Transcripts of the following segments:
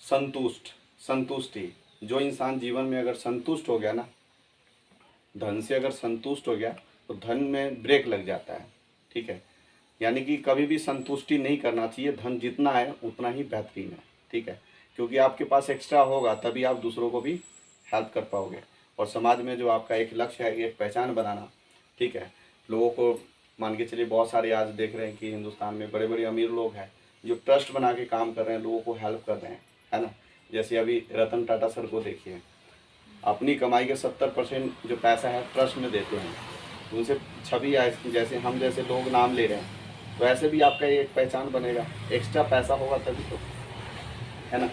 संतुष्टि। जो इंसान जीवन में अगर संतुष्ट हो गया ना, धन से अगर संतुष्ट हो गया तो धन में ब्रेक लग जाता है। ठीक है, यानी कि कभी भी संतुष्टि नहीं करना चाहिए। धन जितना है उतना ही बेहतरीन है। ठीक है, क्योंकि आपके पास एक्स्ट्रा होगा तभी आप दूसरों को भी हेल्प कर पाओगे। और समाज में जो आपका एक लक्ष्य है, एक पहचान बनाना, ठीक है, लोगों को मान के चलिए, बहुत सारे आज देख रहे हैं कि हिंदुस्तान में बड़े बड़े अमीर लोग हैं जो ट्रस्ट बना के काम कर रहे हैं, लोगों को हेल्प कर रहे हैं, है ना। जैसे अभी रतन टाटा सर को देखिए, अपनी कमाई के 70% जो पैसा है ट्रस्ट में देते हैं। उनसे छवि जैसे हम जैसे लोग नाम ले रहे हैं, तो ऐसे भी आपका एक पहचान बनेगा। एक्स्ट्रा पैसा होगा तभी तो, है ना।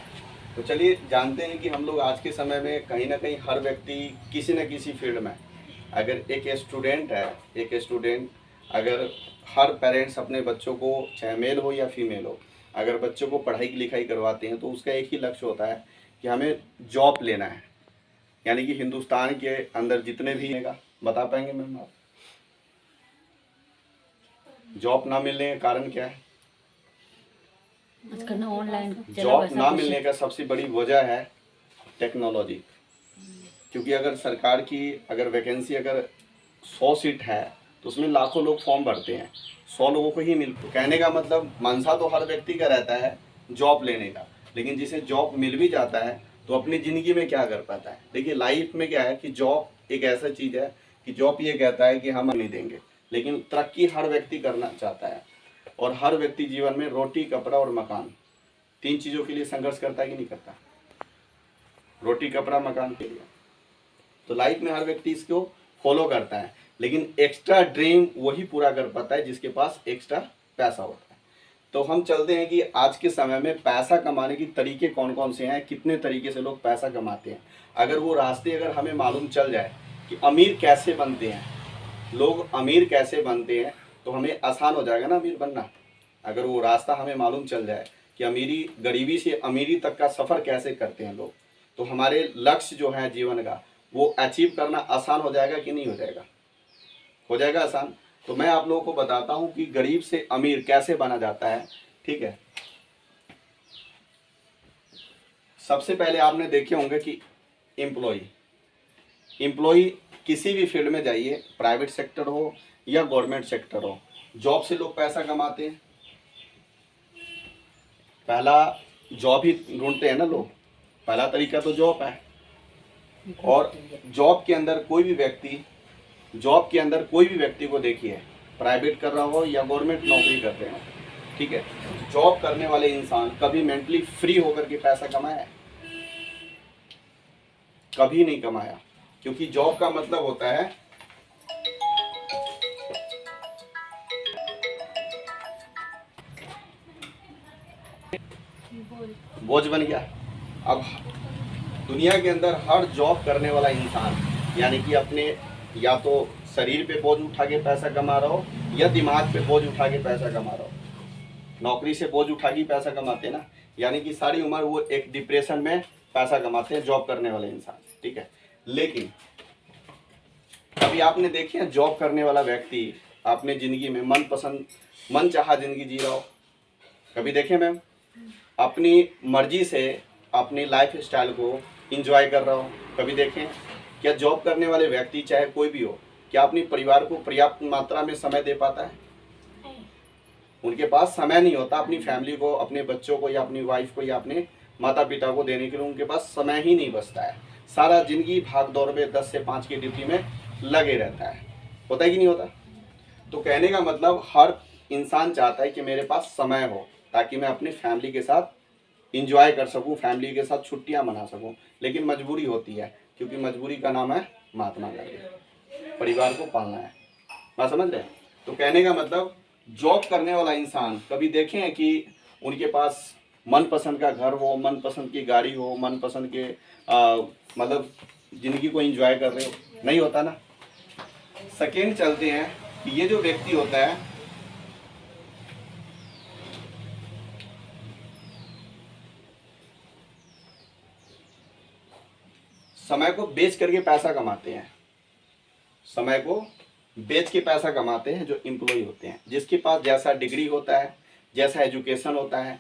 तो चलिए जानते हैं कि हम लोग आज के समय में कहीं ना कहीं हर व्यक्ति किसी न किसी फील्ड में, अगर एक स्टूडेंट है, एक स्टूडेंट अगर हर पेरेंट्स अपने बच्चों को, चाहे मेल हो या फीमेल हो, अगर बच्चों को पढ़ाई लिखाई करवाते हैं तो उसका एक ही लक्ष्य होता है कि हमें जॉब लेना है। यानी कि हिंदुस्तान के अंदर जितने भी है, बता पाएंगे मैम आप जॉब ना मिलने का कारण क्या है? आजकल ना ऑनलाइन जॉब ना मिलने का सबसे बड़ी वजह है टेक्नोलॉजी। क्योंकि अगर सरकार की अगर वैकेंसी अगर 100 सीट है तो उसमें लाखों लोग फॉर्म भरते हैं, 100 लोगों को ही मिल। कहने का मतलब मनसा तो हर व्यक्ति का रहता है जॉब लेने का, लेकिन जिसे जॉब मिल भी जाता है तो अपनी ज़िंदगी में क्या कर पाता है। देखिए लाइफ में क्या है कि जॉब एक ऐसा चीज़ है कि जॉब ये कहता है कि हम नहीं देंगे, लेकिन तरक्की हर व्यक्ति करना चाहता है। और हर व्यक्ति जीवन में रोटी, कपड़ा और मकान, 3 चीज़ों के लिए संघर्ष करता है कि नहीं करता? रोटी, कपड़ा, मकान के लिए। तो लाइफ में हर व्यक्ति इसको फॉलो करता है, लेकिन एक्स्ट्रा ड्रीम वही पूरा कर पाता है जिसके पास एक्स्ट्रा पैसा होता है। तो हम चलते हैं कि आज के समय में पैसा कमाने के तरीके कौन कौन से हैं, कितने तरीके से लोग पैसा कमाते हैं। अगर वो रास्ते अगर हमें मालूम चल जाए कि अमीर कैसे बनते हैं, लोग अमीर कैसे बनते हैं, तो हमें आसान हो जाएगा ना अमीर बनना। अगर वो रास्ता हमें मालूम चल जाए कि अमीरी, गरीबी से अमीरी तक का सफ़र कैसे करते हैं लोग, तो हमारे लक्ष्य जो है जीवन का वो अचीव करना आसान हो जाएगा कि नहीं हो जाएगा? हो जाएगा आसान। तो मैं आप लोगों को बताता हूं कि गरीब से अमीर कैसे बना जाता है। ठीक है, सबसे पहले आपने देखे होंगे कि एम्प्लॉय किसी भी फील्ड में जाइए, प्राइवेट सेक्टर हो या गवर्नमेंट सेक्टर हो, जॉब से लोग पैसा कमाते हैं। पहला जॉब ही ढूंढते हैं ना लोग, पहला तरीका तो जॉब है। और जॉब के अंदर कोई भी व्यक्ति को देखिए, प्राइवेट कर रहा हो या गवर्नमेंट नौकरी कर रहे हो, ठीक है, जॉब करने वाले इंसान कभी मेंटली फ्री होकर के पैसा कमाया है? कभी नहीं कमाया। क्योंकि जॉब का मतलब होता है बोझ बन गया। अब दुनिया के अंदर हर जॉब करने वाला इंसान, यानी कि अपने या तो शरीर पे बोझ उठा के पैसा कमा रहा हो या दिमाग पे बोझ उठा के पैसा कमा रहा हो। नौकरी से बोझ उठा के पैसा कमाते हैं ना, यानी कि सारी उम्र वो एक डिप्रेशन में पैसा कमाते हैं जॉब करने वाले इंसान। ठीक है, लेकिन अभी आपने देखे हैं जॉब करने वाला व्यक्ति अपने ज़िंदगी में मन चाहा ज़िंदगी जी रहा हो? कभी देखे मैम? अपनी मर्जी से अपनी लाइफ स्टाइल को इंजॉय कर रहा हो? कभी देखें? क्या जॉब करने वाले व्यक्ति चाहे कोई भी हो, क्या अपने परिवार को पर्याप्त मात्रा में समय दे पाता है? उनके पास समय नहीं होता अपनी फैमिली को, अपने बच्चों को या अपनी वाइफ को या अपने माता पिता को देने के लिए, उनके पास समय ही नहीं बचता है। सारा जिंदगी भाग दौड़ में 10 से 5 की ड्यूटी में लगे रहता है। होता है कि नहीं होता? तो कहने का मतलब हर इंसान चाहता है कि मेरे पास समय हो ताकि मैं अपनी फैमिली के साथ इंजॉय कर सकूं, फैमिली के साथ छुट्टियां मना सकूं। लेकिन मजबूरी होती है, क्योंकि मजबूरी का नाम है महात्मा गांधी, परिवार को पालना है। बात समझ रहे हैं? तो कहने का मतलब जॉब करने वाला इंसान कभी देखे हैं कि उनके पास मनपसंद का घर हो, मनपसंद की गाड़ी हो, मनपसंद के मतलब ज़िंदगी को एंजॉय कर रहे हो? नहीं होता ना। सेकेंड चलते हैं कि ये जो व्यक्ति होता है समय को बेच करके पैसा कमाते हैं, समय को बेच के पैसा कमाते हैं जो एम्प्लॉय होते हैं, जिसके पास जैसा डिग्री होता है, जैसा एजुकेशन होता है,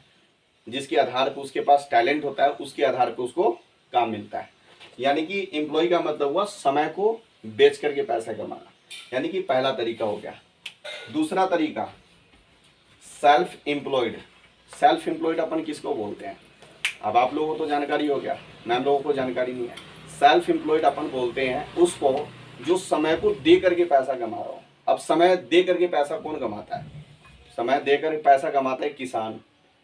जिसके आधार पर उसके पास टैलेंट होता है, उसके आधार पर उसको काम मिलता है। यानी कि एम्प्लॉय का मतलब हुआ समय को बेच करके पैसा कमाना, यानी कि पहला तरीका हो गया। दूसरा तरीका सेल्फ एम्प्लॉयड। सेल्फ एम्प्लॉयड अपन किसको बोलते हैं? अब आप लोगों को तो जानकारी हो गया, मैम लोगों को जानकारी नहीं है। सेल्फ एम्प्लॉयड अपन बोलते हैं उसको जो समय को दे करके पैसा कमा रहा हो। अब समय दे करके पैसा कौन कमाता है? समय देकर पैसा कमाता है किसान।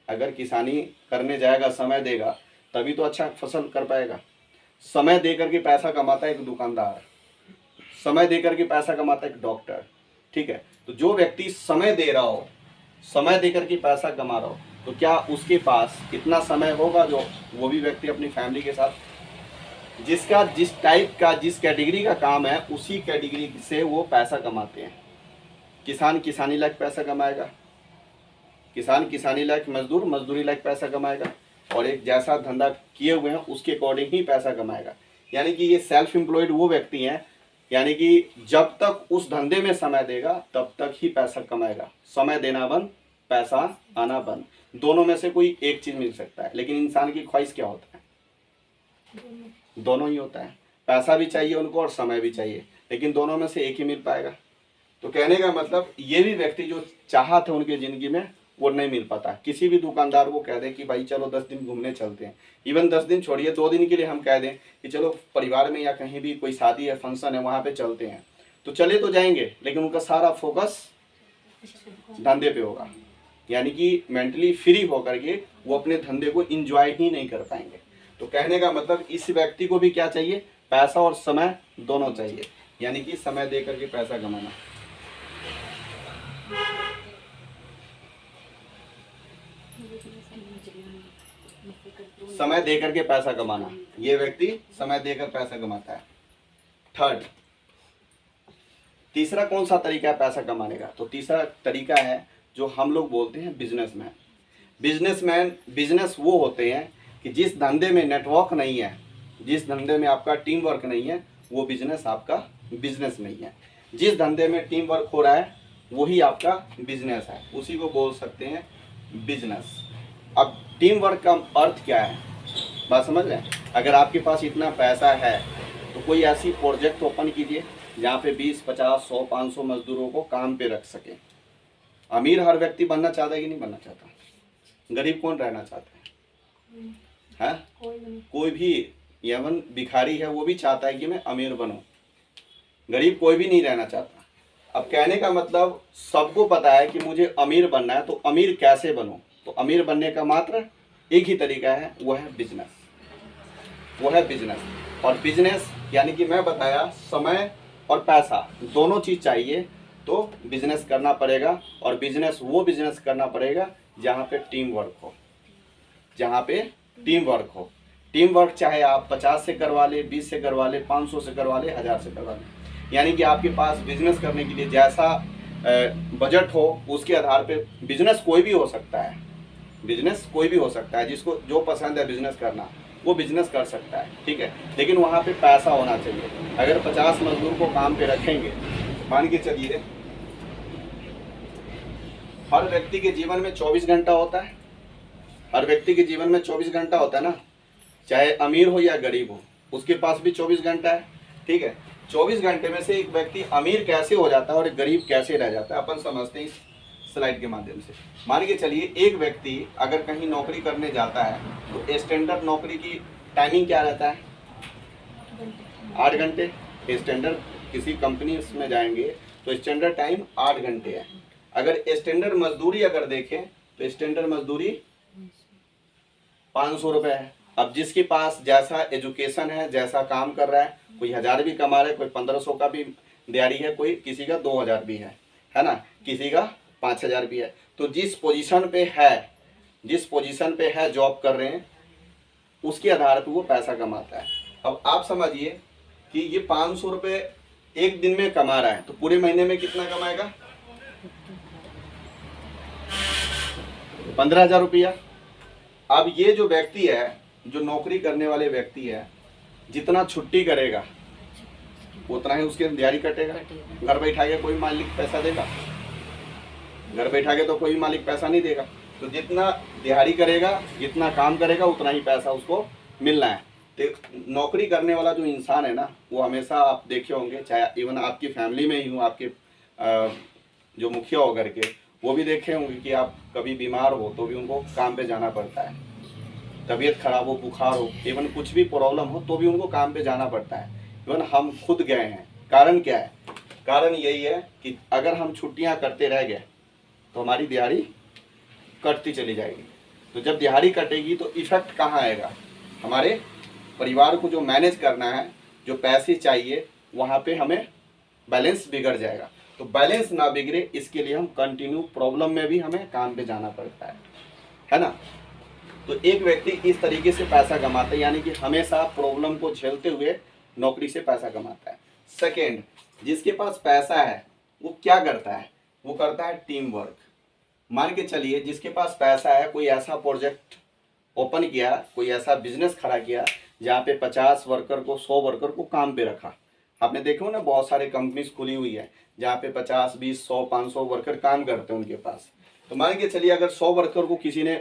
अगर किसानी करने जाएगा, समय देगा, तभी तो अच्छा फसल कर पाएगा। समय दे करके पैसा कमाता है एक दुकानदार, समय दे करके पैसा कमाता है एक डॉक्टर। ठीक है, तो जो व्यक्ति समय दे रहा हो, समय दे करके पैसा कमा रहा हो, तो क्या उसके पास इतना समय होगा जो वो भी व्यक्ति अपनी फैमिली के साथ, जिसका जिस टाइप का जिस कैटेगरी का काम है उसी कैटेगरी से वो पैसा कमाते हैं। किसान किसानी लायक पैसा कमाएगा, किसान किसानी लायक, मजदूर मजदूरी लायक पैसा कमाएगा, और एक जैसा धंधा किए हुए हैं उसके अकॉर्डिंग ही पैसा कमाएगा। यानी कि ये सेल्फ एम्प्लॉयड वो व्यक्ति हैं, यानी कि जब तक उस धंधे में समय देगा तब तक ही पैसा कमाएगा। समय देना बंद, पैसा आना बंद। दोनों में से कोई एक चीज मिल सकता है, लेकिन इंसान की ख्वाहिश क्या होता है? दोनों ही होता है। पैसा भी चाहिए उनको और समय भी चाहिए, लेकिन दोनों में से एक ही मिल पाएगा। तो कहने का मतलब ये भी व्यक्ति जो चाहत है उनकी जिंदगी में वो नहीं मिल पाता। किसी भी दुकानदार को कह दें कि भाई चलो 10 दिन घूमने चलते हैं, इवन 10 दिन छोड़िए, 2 दिन के लिए हम कह दें कि चलो परिवार में या कहीं भी कोई शादी है, फंक्शन है, वहाँ पे चलते हैं, तो चले तो जाएंगे, लेकिन उनका सारा फोकस धंधे पे होगा। यानी कि मेंटली फ्री होकर के वो अपने धंधे को इंजॉय ही नहीं कर पाएंगे। तो कहने का मतलब इस व्यक्ति को भी क्या चाहिए? पैसा और समय दोनों चाहिए, यानी कि समय दे करके पैसा कमाना। समय देकर के पैसा कमाना, ये व्यक्ति समय देकर पैसा कमाता है। थर्ड, तीसरा कौन सा तरीका है पैसा कमाने का? तो तीसरा तरीका है जो हम लोग बोलते हैं बिजनेसमैन। बिजनेसमैन, बिजनेस वो होते हैं कि जिस धंधे में नेटवर्क नहीं है, जिस धंधे में आपका टीम वर्क नहीं है, वो बिजनेस आपका बिजनेस नहीं है। जिस धंधे में टीम वर्क हो रहा है वही आपका बिजनेस है, उसी को बोल सकते हैं बिजनेस। अब टीम वर्क का अर्थ क्या है, बात समझ रहे हैं? अगर आपके पास इतना पैसा है तो कोई ऐसी प्रोजेक्ट ओपन कीजिए जहाँ पे 20, 50, 100, 500 मजदूरों को काम पे रख सके। अमीर हर व्यक्ति बनना चाहता है कि नहीं बनना चाहता? गरीब कौन रहना चाहता है? कोई भी, एवं भिखारी है वो भी चाहता है कि मैं अमीर बनूं। गरीब कोई भी नहीं रहना चाहता। अब कहने का मतलब सबको पता है कि मुझे अमीर बनना है, तो अमीर कैसे बनूं? तो अमीर बनने का मात्र एक ही तरीका है, वो है बिजनेस, वो है बिजनेस। और बिजनेस यानी कि मैं बताया समय और पैसा दोनों चीज चाहिए, तो बिजनेस करना पड़ेगा। और बिजनेस वो बिजनेस करना पड़ेगा जहाँ पे टीम वर्क हो, जहाँ पे टीम वर्क हो। टीम वर्क चाहे आप 50 से करवा ले, 20 से करवा ले, 500 से करवा ले, 1000 से करवा ले। यानी कि आपके पास बिजनेस करने के लिए जैसा बजट हो उसके आधार पे बिजनेस कोई भी हो सकता है, बिजनेस कोई भी हो सकता है। जिसको जो पसंद है बिजनेस करना वो बिजनेस कर सकता है, ठीक है। लेकिन वहाँ पे पैसा होना चाहिए। अगर 50 मजदूर को काम पे रखेंगे, मान के चलिए हर व्यक्ति के जीवन में 24 घंटा होता है, हर व्यक्ति के जीवन में 24 घंटा होता है ना, चाहे अमीर हो या गरीब हो, उसके पास भी 24 घंटा है, ठीक है। 24 घंटे में से एक व्यक्ति अमीर कैसे हो जाता है और गरीब कैसे रह जाता है, अपन समझते हैं इस स्लाइड के माध्यम से। मान के चलिए एक व्यक्ति अगर कहीं नौकरी करने जाता है तो स्टैंडर्ड नौकरी की टाइमिंग क्या रहता है? 8 घंटे। स्टैंडर्ड किसी कंपनी में जाएंगे तो स्टैंडर्ड टाइम 8 घंटे है। अगर स्टैंडर्ड मजदूरी अगर देखें तो स्टैंडर्ड मजदूरी 500 रुपये है। अब जिसके पास जैसा एजुकेशन है, जैसा काम कर रहा है, कोई 1000 भी कमा रहा है, कोई 1500 का भी दिहाड़ी है, कोई किसी का 2000 भी है ना, किसी का 5000 भी है। तो जिस पोजीशन पे है, जिस पोजीशन पे है, जॉब कर रहे हैं, उसके आधार पर वो पैसा कमाता है। अब आप समझिए कि ये 500 रुपये एक दिन में कमा रहा है तो पूरे महीने में कितना कमाएगा? 15,000 रुपया। अब ये जो व्यक्ति है, जो नौकरी करने वाले व्यक्ति है, जितना छुट्टी करेगा उतना ही उसके दिहाड़ी कटेगा। घर बैठा के कोई मालिक पैसा देगा? घर बैठा के तो कोई मालिक पैसा नहीं देगा। तो जितना दिहाड़ी करेगा, जितना काम करेगा, उतना ही पैसा उसको मिलना है। तो नौकरी करने वाला जो इंसान है ना, वो हमेशा आप देखे होंगे, चाहे इवन आपकी फैमिली में ही हो, आपके जो मुखिया हो घर के, वो भी देखे होंगे कि आप कभी बीमार हो तो भी उनको काम पे जाना पड़ता है। तबीयत खराब हो, बुखार हो, इवन कुछ भी प्रॉब्लम हो तो भी उनको काम पे जाना पड़ता है। इवन हम खुद गए हैं। कारण क्या है? कारण यही है कि अगर हम छुट्टियां करते रह गए तो हमारी दिहाड़ी कटती चली जाएगी। तो जब दिहाड़ी कटेगी तो इफेक्ट कहाँ आएगा? हमारे परिवार को जो मैनेज करना है, जो पैसे चाहिए, वहाँ पे हमें बैलेंस बिगड़ जाएगा। तो बैलेंस ना बिगड़े इसके लिए हम कंटिन्यू प्रॉब्लम में भी हमें काम पे जाना पड़ता है ना। तो एक व्यक्ति इस तरीके से पैसा कमाता है, यानी कि हमेशा प्रॉब्लम को झेलते हुए नौकरी से पैसा कमाता है। सेकेंड, जिसके पास पैसा है वो क्या करता है? वो करता है टीम वर्क। मान के चलिए जिसके पास पैसा है, कोई ऐसा प्रोजेक्ट ओपन किया, कोई ऐसा बिजनेस खड़ा किया जहाँ पे 50 वर्कर को, 100 वर्कर को काम पे रखा। आपने देखा हो ना, बहुत सारे कंपनीज खुली हुई है जहाँ पे 50, 20, 100, 500 वर्कर काम करते हैं उनके पास। तो मान के चलिए अगर 100 वर्कर को किसी ने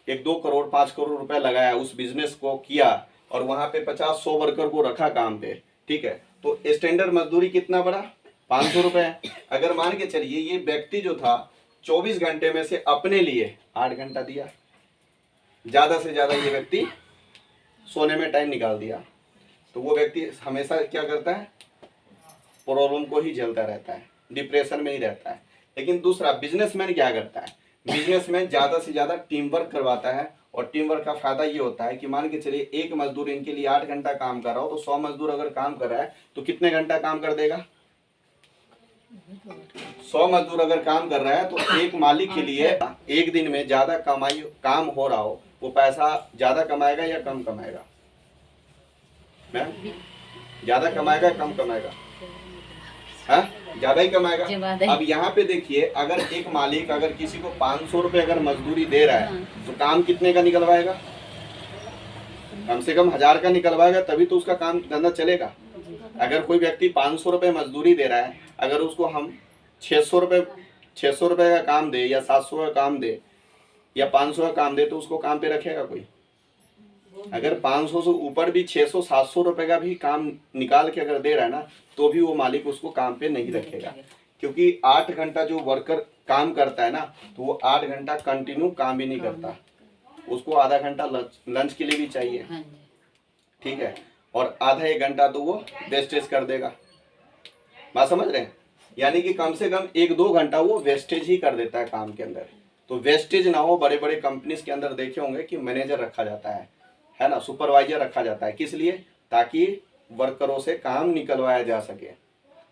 1-2 करोड़, 5 करोड़ रुपए लगाया, उस बिजनेस को किया और वहाँ पे 50-100 वर्कर को रखा काम पे, ठीक है, तो स्टैंडर्ड मजदूरी कितना बढ़ा? 500 रुपए। अगर मान के चलिए ये व्यक्ति जो था 24 घंटे में से अपने लिए 8 घंटा दिया, ज़्यादा से ज़्यादा ये व्यक्ति सोने में टाइम निकाल दिया, तो वो व्यक्ति हमेशा क्या करता है? प्रॉब्लम को ही झेलता रहता है, डिप्रेशन में ही रहता है। लेकिन दूसरा बिजनेसमैन क्या करता है? बिजनेसमैन ज़्यादा से ज़्यादा टीम वर्क करवाता है। और टीम वर्क का फायदा ये होता है कि मान के चलिए एक मजदूर इनके लिए 8 घंटा काम कर रहा हो, तो 100 मजदूर अगर काम कर रहा है तो कितने घंटा काम कर देगा? 100 मजदूर अगर काम कर रहा है तो एक मालिक के लिए एक दिन में ज्यादा कमाई काम हो रहा हो, वो पैसा ज्यादा कमाएगा या कम कमाएगा? मैम, ज्यादा कमाएगा कम कमाएगा? हाँ, ज्यादा ही कमाएगा। अब यहाँ पे देखिए, अगर एक मालिक अगर किसी को 500 रुपए अगर मजदूरी दे रहा है तो काम कितने का निकलवाएगा? कम से कम 1000 का निकलवाएगा, तभी तो उसका काम धंधा चलेगा। अगर कोई व्यक्ति 500 रुपए मजदूरी दे रहा है, अगर उसको हम 600 रुपए का काम दे या 700 का काम दे या 500 का काम दे, तो उसको काम पे रखेगा कोई? अगर 500 से ऊपर भी 600-700 रुपए का भी काम निकाल के अगर दे रहा है ना, तो भी वो मालिक उसको काम पे नहीं रखेगा। क्योंकि 8 घंटा जो वर्कर काम करता है ना, तो वो 8 घंटा कंटिन्यू काम भी नहीं करता, उसको आधा घंटा लंच के लिए भी चाहिए, ठीक है, और आधा 1 घंटा तो वो वेस्टेज कर देगा। बात समझ रहे हैं? यानी कि कम से कम 1-2 घंटा वो वेस्टेज ही कर देता है काम के अंदर। तो वेस्टेज ना हो, बड़े बड़े कंपनीज के अंदर देखे होंगे कि मैनेजर रखा जाता है ना, सुपरवाइजर रखा जाता है। किस लिए? ताकि वर्करों से काम निकलवाया जा सके,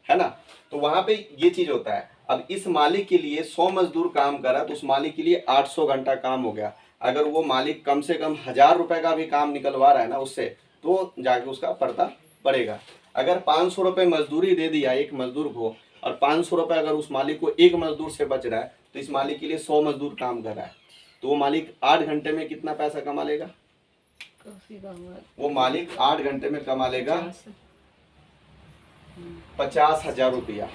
है ना। तो वहां पे ये चीज होता है। अब इस मालिक के लिए 100 मजदूर काम कर रहा है, तो उस मालिक के लिए 800 घंटा काम हो गया। अगर वो मालिक कम से कम 1000 रुपए का भी काम निकलवा रहा है ना उससे, तो जाके उसका पड़ता पड़ेगा। अगर 500 रुपए मजदूरी दे दिया एक मजदूर को, और 500 रुपए अगर उस मालिक को एक मजदूर से बच रहा है, तो इस मालिक के लिए 100 मजदूर काम कर रहा है, तो वो मालिक 8 घंटे में कितना पैसा कमा लेगा? वो मालिक 8 घंटे में कमा लेगा 50,000 रुपया।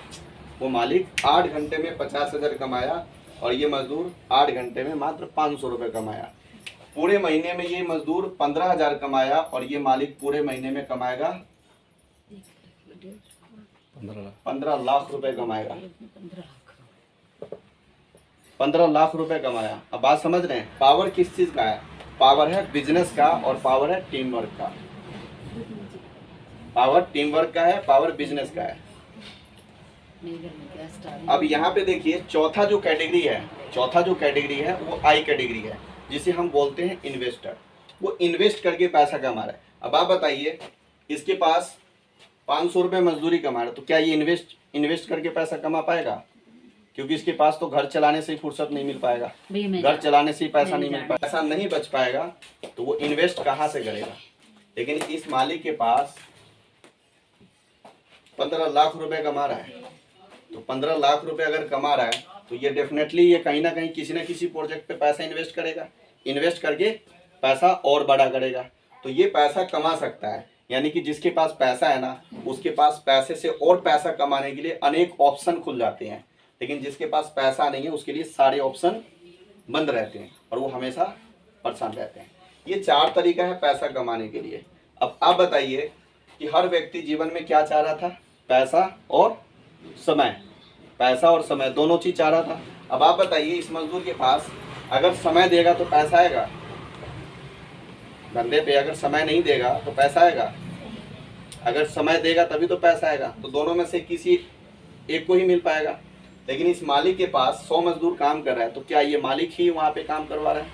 वो मालिक 8 घंटे में 50,000 कमाया, और ये मजदूर 8 घंटे में मात्र 500 रुपये कमाया। पूरे महीने में ये मजदूर 15,000 कमाया, और ये मालिक पूरे महीने में कमाएगा 15 लाख रुपए कमाएगा। 15 लाख रुपए कमाया। अब बात समझ रहे हैं? पावर किस चीज का है? पावर है बिजनेस का, और पावर है टीम वर्क का। पावर टीम वर्क का है, पावर बिजनेस का है। अब यहाँ पे देखिए, चौथा जो कैटेगरी है वो आई कैटेगरी है, जिसे हम बोलते हैं इन्वेस्टर। वो इन्वेस्ट करके पैसा कमा रहा है। अब आप बताइए, इसके पास 500 रुपये मजदूरी कमा रहा है, तो क्या ये इन्वेस्ट करके पैसा कमा पाएगा? क्योंकि इसके पास तो घर चलाने से ही फुर्सत नहीं मिल पाएगा, घर चलाने से ही पैसा नहीं मिल पाएगा, पैसा नहीं बच पाएगा, तो वो इन्वेस्ट कहाँ से करेगा? लेकिन इस मालिक के पास 15 लाख रुपए कमा रहा है, तो 15 लाख रुपए अगर कमा रहा है, तो ये डेफिनेटली ये कहीं ना कहीं किसी न किसी प्रोजेक्ट पे पैसा इन्वेस्ट करेगा, इन्वेस्ट करके पैसा और बड़ा करेगा। तो ये पैसा कमा सकता है। यानी कि जिसके पास पैसा है ना, उसके पास पैसे से और पैसा कमाने के लिए अनेक ऑप्शन खुल जाते हैं। लेकिन जिसके पास पैसा नहीं है, उसके लिए सारे ऑप्शन बंद रहते हैं और वो हमेशा परेशान रहते हैं। ये 4 तरीका है पैसा कमाने के लिए। अब आप बताइए कि हर व्यक्ति जीवन में क्या चाह रहा था? पैसा और समय। पैसा और समय दोनों चीज़ चाह रहा था। अब आप बताइए इस मजदूर के पास अगर समय देगा तो पैसा आएगा? धंधे पे अगर समय नहीं देगा तो पैसा आएगा? अगर समय देगा तभी तो पैसा आएगा। तो दोनों में से किसी एक को ही मिल पाएगा। लेकिन इस मालिक के पास 100 मजदूर काम कर रहा है, तो क्या ये मालिक ही वहाँ पे काम करवा रहा है?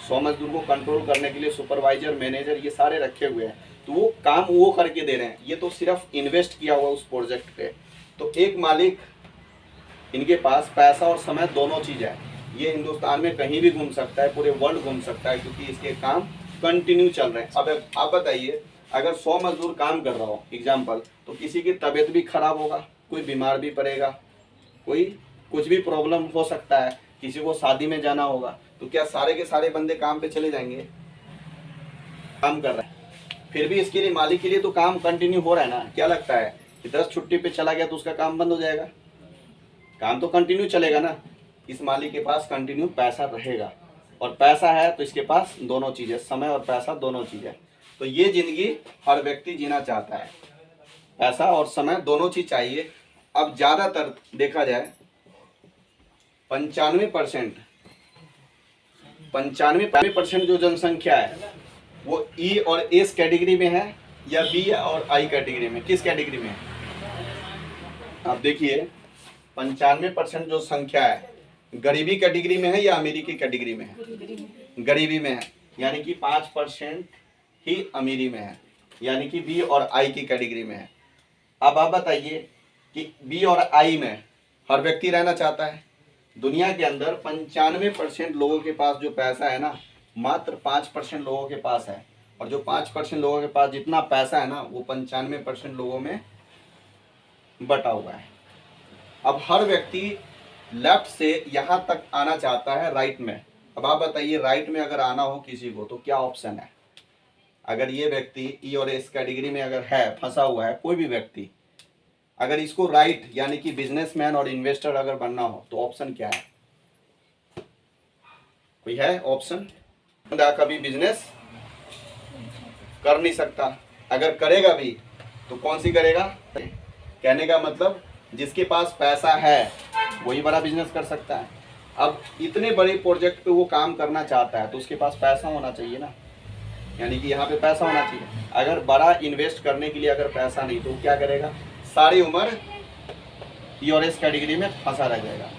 100 मजदूर को कंट्रोल करने के लिए सुपरवाइजर, मैनेजर ये सारे रखे हुए हैं, तो वो काम वो करके दे रहे हैं। ये तो सिर्फ इन्वेस्ट किया हुआ उस प्रोजेक्ट पे। तो एक मालिक, इनके पास पैसा और समय दोनों चीज़ है। ये हिंदुस्तान में कहीं भी घूम सकता है, पूरे वर्ल्ड घूम सकता है, क्योंकि इसके काम कंटिन्यू चल रहे हैं। अब आप बताइए अगर 100 मजदूर काम कर रहा हो एग्जाम्पल, तो किसी की तबीयत भी खराब होगा, कोई बीमार भी पड़ेगा, कोई कुछ भी प्रॉब्लम हो सकता है, किसी को शादी में जाना होगा, तो क्या सारे के सारे बंदे काम पे चले जाएंगे? काम कर रहे हैं, फिर भी इसके लिए मालिक के लिए तो काम कंटिन्यू हो रहा है ना। क्या लगता है कि 10 छुट्टी पे चला गया तो उसका काम बंद हो जाएगा? काम तो कंटिन्यू चलेगा ना। इस मालिक के पास कंटिन्यू पैसा रहेगा, और पैसा है तो इसके पास दोनों चीज़ें, समय और पैसा दोनों चीज़ें। तो ये जिंदगी हर व्यक्ति जीना चाहता है, पैसा और समय दोनों चीज़ चाहिए। अब ज़्यादातर देखा जाए 95% जो जनसंख्या है वो ई और एस कैटेगरी में है, या बी और आई कैटेगरी में? किस कैटेगरी में है? आप देखिए 95% जो संख्या है गरीबी कैटेगरी में है या अमीरी की कैटेगरी में है? गरीबी में है, यानी कि 5% ही अमीरी में है, यानी कि बी और आई की कैटेगरी में है। अब आप बताइए कि बी और आई में हर व्यक्ति रहना चाहता है। दुनिया के अंदर 95% लोगों के पास जो पैसा है ना, मात्र 5% लोगों के पास है, और जो 5% लोगों के पास जितना पैसा है ना, वो 95% लोगों में बटा हुआ है। अब हर व्यक्ति लेफ्ट से यहाँ तक आना चाहता है राइट में। अब आप बताइए राइट में अगर आना हो किसी को तो क्या ऑप्शन है? अगर ये व्यक्ति ई और एस कैटेगरी में अगर है, फंसा हुआ है, कोई भी व्यक्ति, अगर इसको राइट यानी कि बिजनेसमैन और इन्वेस्टर अगर बनना हो तो ऑप्शन क्या है? कोई है ऑप्शन? बंदा कभी बिजनेस कर नहीं सकता, अगर करेगा भी तो कौन सी करेगा? कहने का मतलब जिसके पास पैसा है वही बड़ा बिजनेस कर सकता है। अब इतने बड़े प्रोजेक्ट पे वो काम करना चाहता है तो उसके पास पैसा होना चाहिए ना, यानी कि यहाँ पे पैसा होना चाहिए। अगर बड़ा इन्वेस्ट करने के लिए अगर पैसा नहीं तो क्या करेगा? सारी उम्र ई और एस कैटेगरी में फंसा रह जाएगा।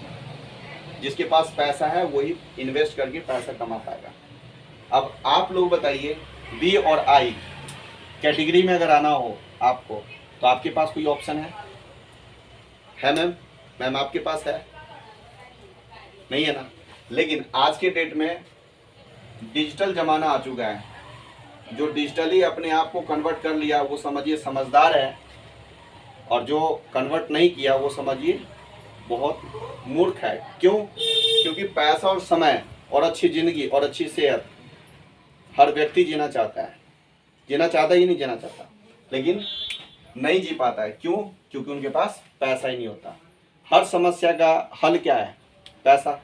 जिसके पास पैसा है वही इन्वेस्ट करके पैसा कमा पाएगा। अब आप लोग बताइए बी और आई कैटेगरी में अगर आना हो आपको तो आपके पास कोई ऑप्शन है मैम? मैम आपके पास है? नहीं है ना। लेकिन आज के डेट में डिजिटल ज़माना आ चुका है। जो डिजिटली अपने आप को कन्वर्ट कर लिया वो समझिए समझदार है, और जो कन्वर्ट नहीं किया वो समझिए बहुत मूर्ख है। क्यों? क्योंकि पैसा और समय और अच्छी ज़िंदगी और अच्छी सेहत हर व्यक्ति जीना चाहता है। जीना चाहता ही नहीं जीना चाहता, लेकिन नहीं जी पाता है। क्यों? क्योंकि उनके पास पैसा ही नहीं होता। हर समस्या का हल क्या है? पैसा।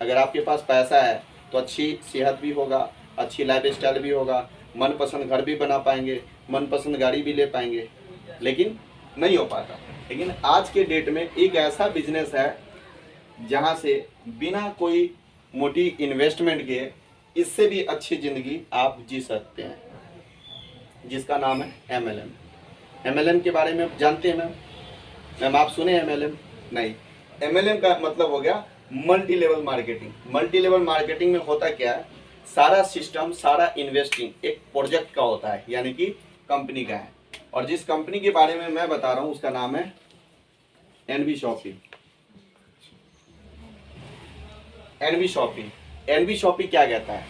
अगर आपके पास पैसा है तो अच्छी सेहत भी होगा, अच्छी लाइफ स्टाइल भी होगा, मनपसंद घर भी बना पाएंगे, मनपसंद गाड़ी भी ले पाएंगे, लेकिन नहीं हो पाता। लेकिन आज के डेट में एक ऐसा बिजनेस है जहां से बिना कोई मोटी इन्वेस्टमेंट के इससे भी अच्छी ज़िंदगी आप जी सकते हैं, जिसका नाम है MLM। MLM के बारे में जानते हैं मैम? मैम आप सुने MLM? नहीं। MLM का मतलब हो गया multi level marketing. Multi level marketing में होता क्या है? सारा सिस्टम, सारा इन्वेस्टिंग एक प्रोजेक्ट का होता है, यानी कि कंपनी का है। और जिस कंपनी के बारे में मैं बता रहा हूँ उसका नाम है NV shoppy. NV shoppy. NV shoppy क्या कहता है?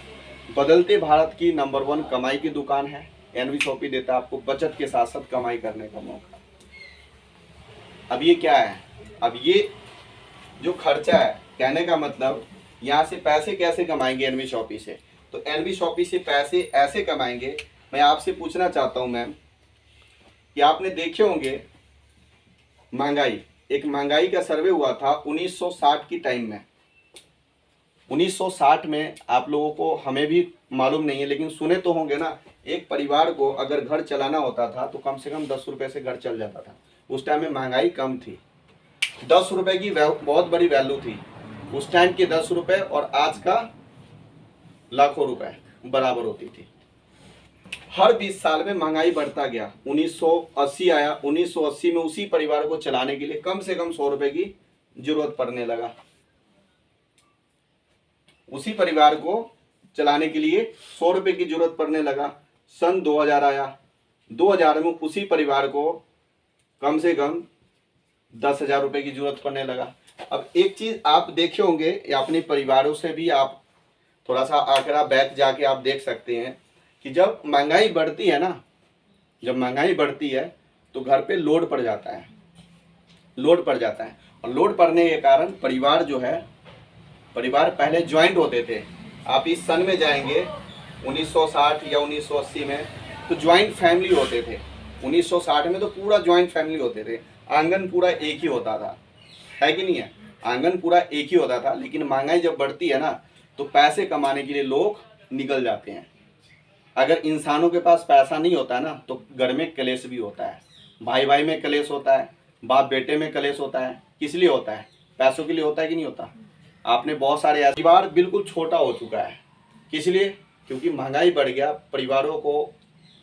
बदलते भारत की नंबर 1 कमाई की दुकान है। NV शॉपी देता है आपको बचत के साथ साथ कमाई करने का मौका। अब ये क्या है? अब ये जो खर्चा है, कहने का मतलब यहाँ से पैसे कैसे कमाएंगे NV शॉपी से? तो NV शॉपी से पैसे ऐसे कमाएंगे। मैं आपसे पूछना चाहता हूँ मैम कि आपने देखे होंगे महंगाई, एक महंगाई का सर्वे हुआ था 1960 की टाइम में। 1960 में आप लोगों को, हमें भी मालूम नहीं है लेकिन सुने तो होंगे ना, एक परिवार को अगर घर चलाना होता था तो कम से कम 10 रुपए से घर चल जाता था। उस टाइम में महंगाई कम थी, 10 रुपए की बहुत बड़ी वैल्यू थी। उस टाइम के 10 रुपए और आज का लाखों रुपए बराबर होती थी। हर 20 साल में महंगाई बढ़ता गया। 1980 आया, 1980 में उसी परिवार को चलाने के लिए कम से कम 100 रुपए की जरूरत पड़ने लगा। उसी परिवार को चलाने के लिए 100 रुपए की जरूरत पड़ने लगा। सन 2000 आया, 2000 में उसी परिवार को कम से कम 10,000 रुपए की जरूरत पड़ने लगा। अब एक चीज आप देखे होंगे, या अपने परिवारों से भी आप थोड़ा सा आंकड़ा बैक जाके आप देख सकते हैं कि जब महंगाई बढ़ती है ना, जब महंगाई बढ़ती है तो घर पे लोड पड़ जाता है, लोड पड़ जाता है। और लोड पड़ने के कारण परिवार जो है, परिवार पहले ज्वाइंट होते थे। आप इस सन में जाएंगे 1960 या 1980 में, तो ज्वाइंट फैमिली होते थे। 1960 में तो पूरा ज्वाइंट फैमिली होते थे, आंगन पूरा एक ही होता था, है कि नहीं है, आंगन पूरा एक ही होता था। लेकिन महंगाई जब बढ़ती है ना तो पैसे कमाने के लिए लोग निकल जाते हैं। अगर इंसानों के पास पैसा नहीं होता है ना तो घर में कलेश भी होता है, भाई भाई में कलेश होता है, बाप बेटे में कलेश होता है। किस लिए होता है? पैसों के लिए होता है कि नहीं होता? आपने बहुत सारे परिवार बिल्कुल छोटा हो चुका है, किस लिए? क्योंकि महंगाई बढ़ गया, परिवारों को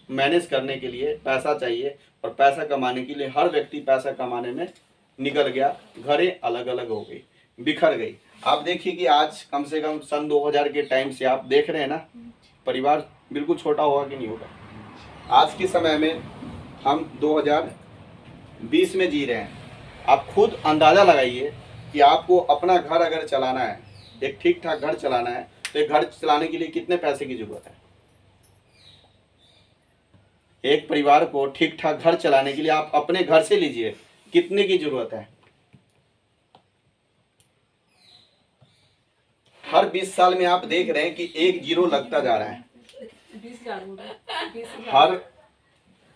मैनेज करने के लिए पैसा चाहिए, और पैसा कमाने के लिए हर व्यक्ति पैसा कमाने में निकल गया। घरें अलग अलग हो गई, बिखर गई। आप देखिए कि आज कम से कम सन 2000 के टाइम से आप देख रहे हैं ना, परिवार बिल्कुल छोटा होगा कि नहीं होगा। आज के समय में हम 2020 में जी रहे हैं। आप खुद अंदाज़ा लगाइए कि आपको अपना घर अगर चलाना है, एक ठीक ठाक घर चलाना है, तो एक घर चलाने के लिए कितने पैसे की जरूरत है? एक परिवार को ठीक ठाक घर चलाने के लिए आप अपने घर से लीजिए, कितने की जरूरत है? हर 20 साल में आप देख रहे हैं कि एक जीरो लगता जा रहा है।